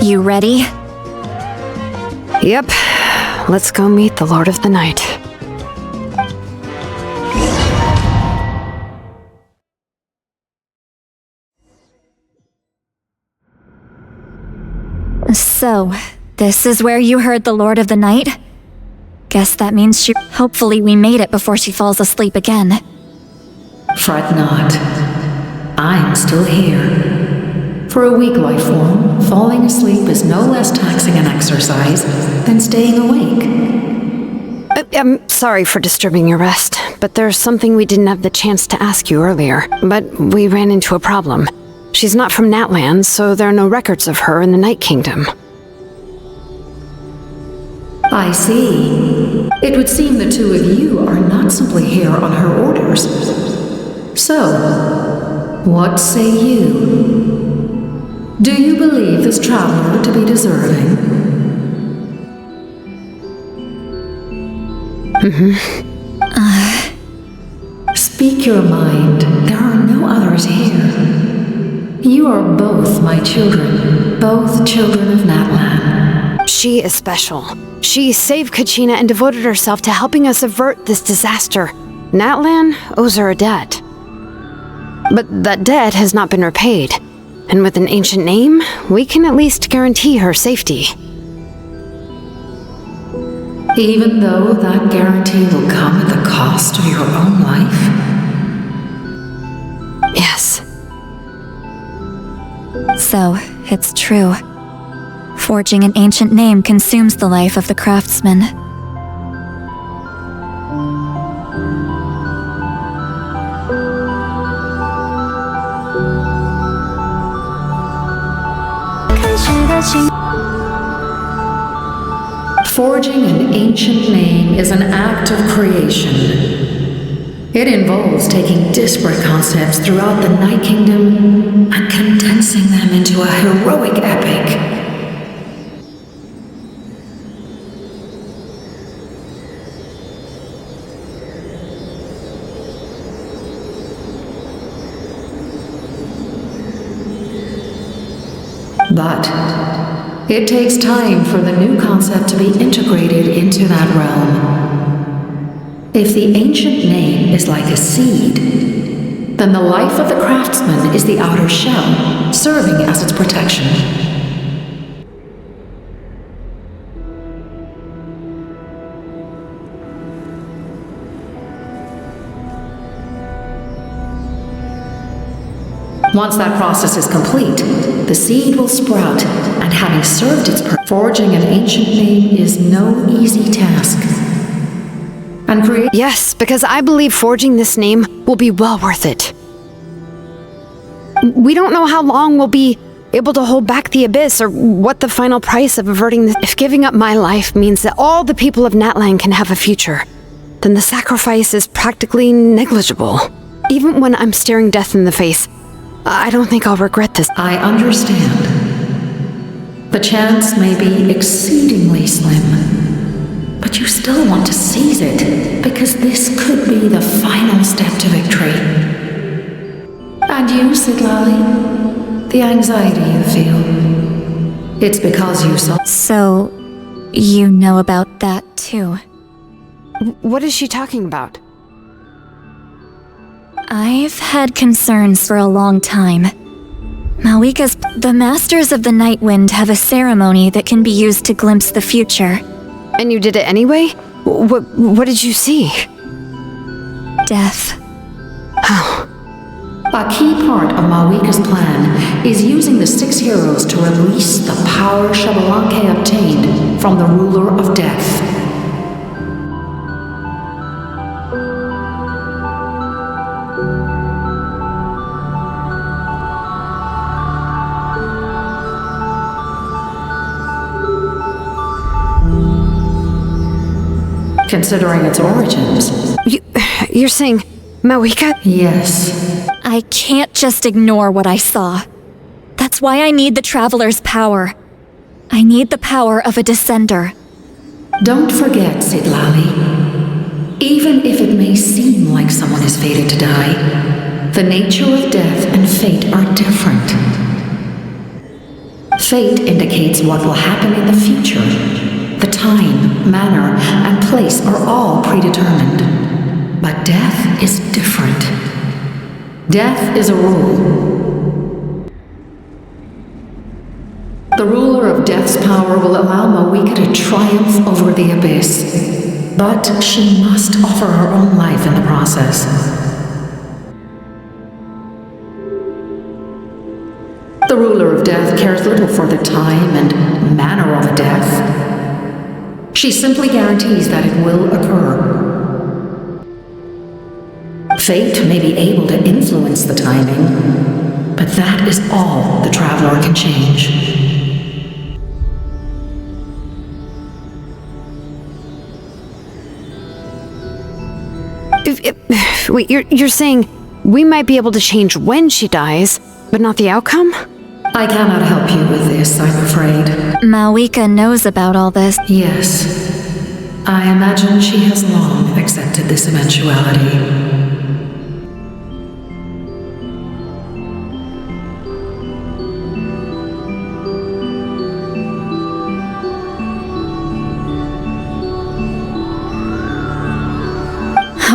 You ready? Yep. Let's go meet the Lord of the Night. So, this is where you heard the Lord of the Night? Guess that means Hopefully we made it before she falls asleep again. Fret not. I'm still here. For a weak life form, falling asleep is no less taxing an exercise than staying awake. I'm sorry for disturbing your rest, but there's something we didn't have the chance to ask you earlier. But we ran into a problem. She's not from Natland, so there are no records of her in the Night Kingdom. I see. It would seem the two of you are not simply here on her orders. So, what say you? Do you believe this traveler to be deserving? Speak your mind. There are no others here. You are both my children, both children of Natlan. She is special. She saved Kachina and devoted herself to helping us avert this disaster. Natlan owes her a debt. But that debt has not been repaid. And with an ancient name, we can at least guarantee her safety. Even though that guarantee will come at the cost of your own life? Yes. So, it's true. Forging an ancient name consumes the life of the craftsman. Forging an ancient name is an act of creation. It involves taking disparate concepts throughout the Night Kingdom and condensing them into a heroic epic. But it takes time for the new concept to be integrated into that realm. If the ancient name is like a seed, then the life of the craftsman is the outer shell, serving as its protection. Once that process is complete, the seed will sprout, and having served its purpose, forging an ancient name is no easy task. And yes, because I believe forging this name will be well worth it. We don't know how long we'll be able to hold back the abyss or what the final price of averting this. If giving up my life means that all the people of Natlan can have a future, then the sacrifice is practically negligible. Even when I'm staring death in the face, I don't think I'll regret this. I understand. The chance may be exceedingly slim, but you still want to seize it, because this could be the final step to victory. And you, Sidlali, the anxiety you feel, it's because you saw— So, you know about that too? What is she talking about? I've had concerns for a long time. The Masters of the Night Wind have a ceremony that can be used to glimpse the future. And you did it anyway? What did you see? Death. Oh. A key part of Mawika's plan is using the 6 heroes to release the power Xbalanque obtained from the ruler of death. Considering its origins. You're saying Mawika? Yes. I can't just ignore what I saw. That's why I need the Traveler's power. I need the power of a Descender. Don't forget, Sidlali. Even if it may seem like someone is fated to die, the nature of death and fate are different. Fate indicates what will happen in the future. The time, manner, and place are all predetermined. But death is different. Death is a rule. The ruler of death's power will allow Mawika to triumph over the abyss. But she must offer her own life in the process. The ruler of death cares little for the time and manner of a death. She simply guarantees that it will occur. Fate may be able to influence the timing, but that is all the Traveler can change. Wait, you're saying we might be able to change when she dies, but not the outcome? I cannot help you with this, I'm afraid. Malwika knows about all this. Yes. I imagine she has long accepted this eventuality.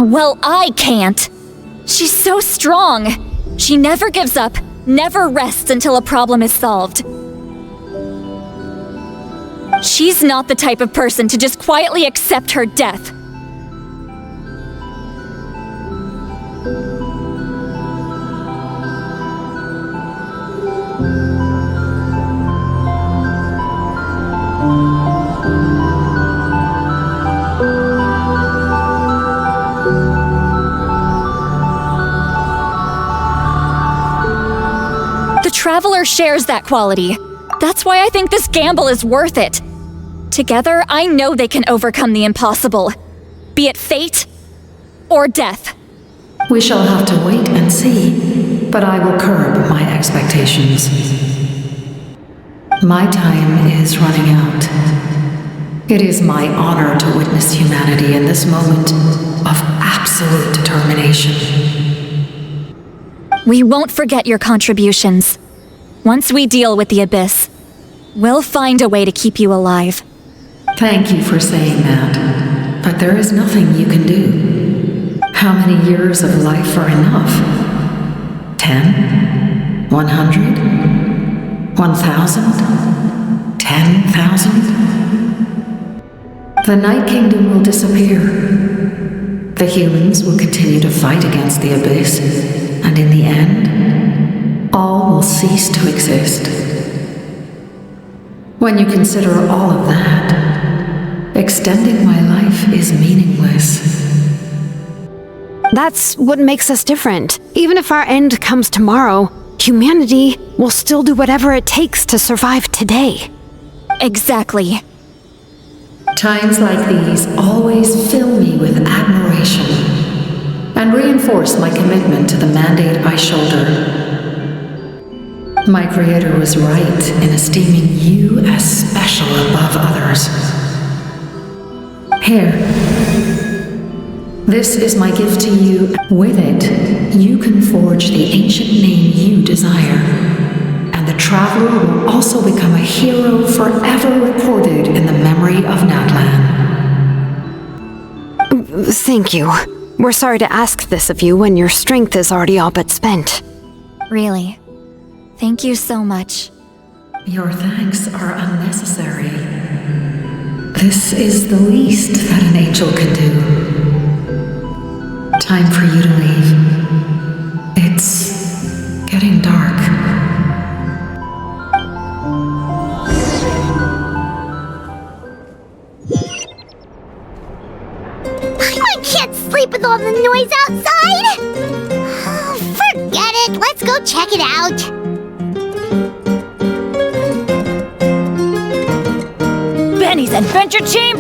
Well, I can't. She's so strong. She never gives up, never rests until a problem is solved. She's not the type of person to just quietly accept her death. The Traveler shares that quality. That's why I think this gamble is worth it. Together, I know they can overcome the impossible, be it fate or death. We shall have to wait and see, but I will curb my expectations. My time is running out. It is my honor to witness humanity in this moment of absolute determination. We won't forget your contributions. Once we deal with the Abyss, we'll find a way to keep you alive. Thank you for saying that, but there is nothing you can do. How many years of life are enough? 10? 100? 1,000? 10,000? The Night Kingdom will disappear. The humans will continue to fight against the Abyss, and in the end, all will cease to exist. When you consider all of that, extending my life is meaningless. That's what makes us different. Even if our end comes tomorrow, humanity will still do whatever it takes to survive today. Exactly. Times like these always fill me with admiration and reinforce my commitment to the mandate I shoulder. My Creator was right in esteeming you as special above others. Here. This is my gift to you. With it, you can forge the ancient name you desire. And the Traveler will also become a hero forever recorded in the memory of Natlan. Thank you. We're sorry to ask this of you when your strength is already all but spent. Really. Thank you so much. Your thanks are unnecessary. This is the least that an angel can do. Time for you to leave. It's getting dark. I can't sleep with all the noise outside! Forget it, let's go check it out. Benny's Adventure Team!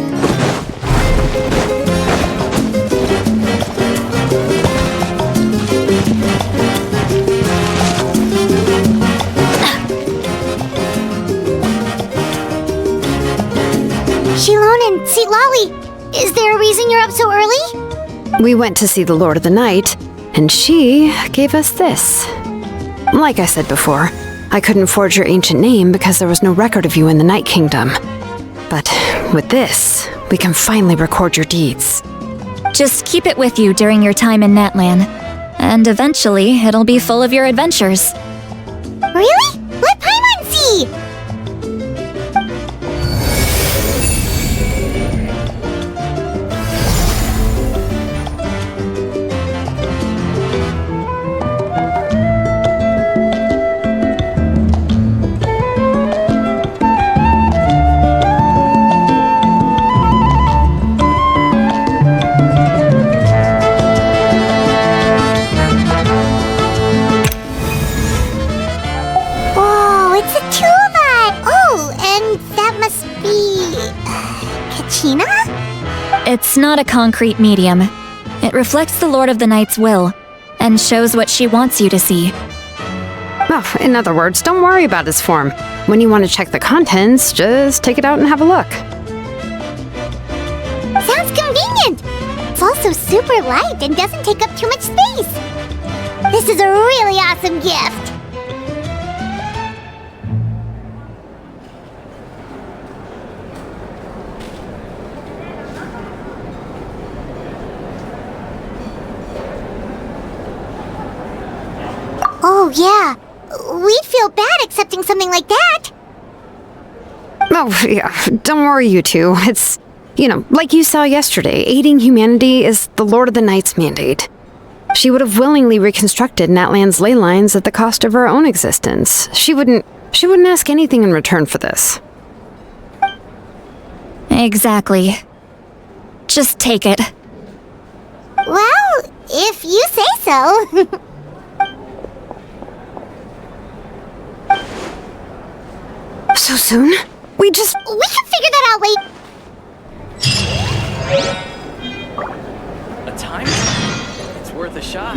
Shilon and Sitlali, is there a reason you're up so early? We went to see the Lord of the Night, and she gave us this. Like I said before, I couldn't forge your ancient name because there was no record of you in the Night Kingdom. But with this, we can finally record your deeds. Just keep it with you during your time in Natlan, and eventually it'll be full of your adventures. Really? Let Paimon see! not a concrete medium. It reflects the Lord of the Night's will, and shows what she wants you to see. Well, in other words, don't worry about his form. When you want to check the contents, just take it out and have a look. Sounds convenient! It's also super light and doesn't take up too much space. This is a really awesome gift! Oh, yeah. We'd feel bad accepting something like that. Oh, yeah. Don't worry, you two. It's, like you saw yesterday, aiding humanity is the Lord of the Night's mandate. She would have willingly reconstructed Natlan's ley lines at the cost of her own existence. She wouldn't ask anything in return for this. Exactly. Just take it. Well, if you say so. So soon? We can figure that out later. A time? It's worth a shot.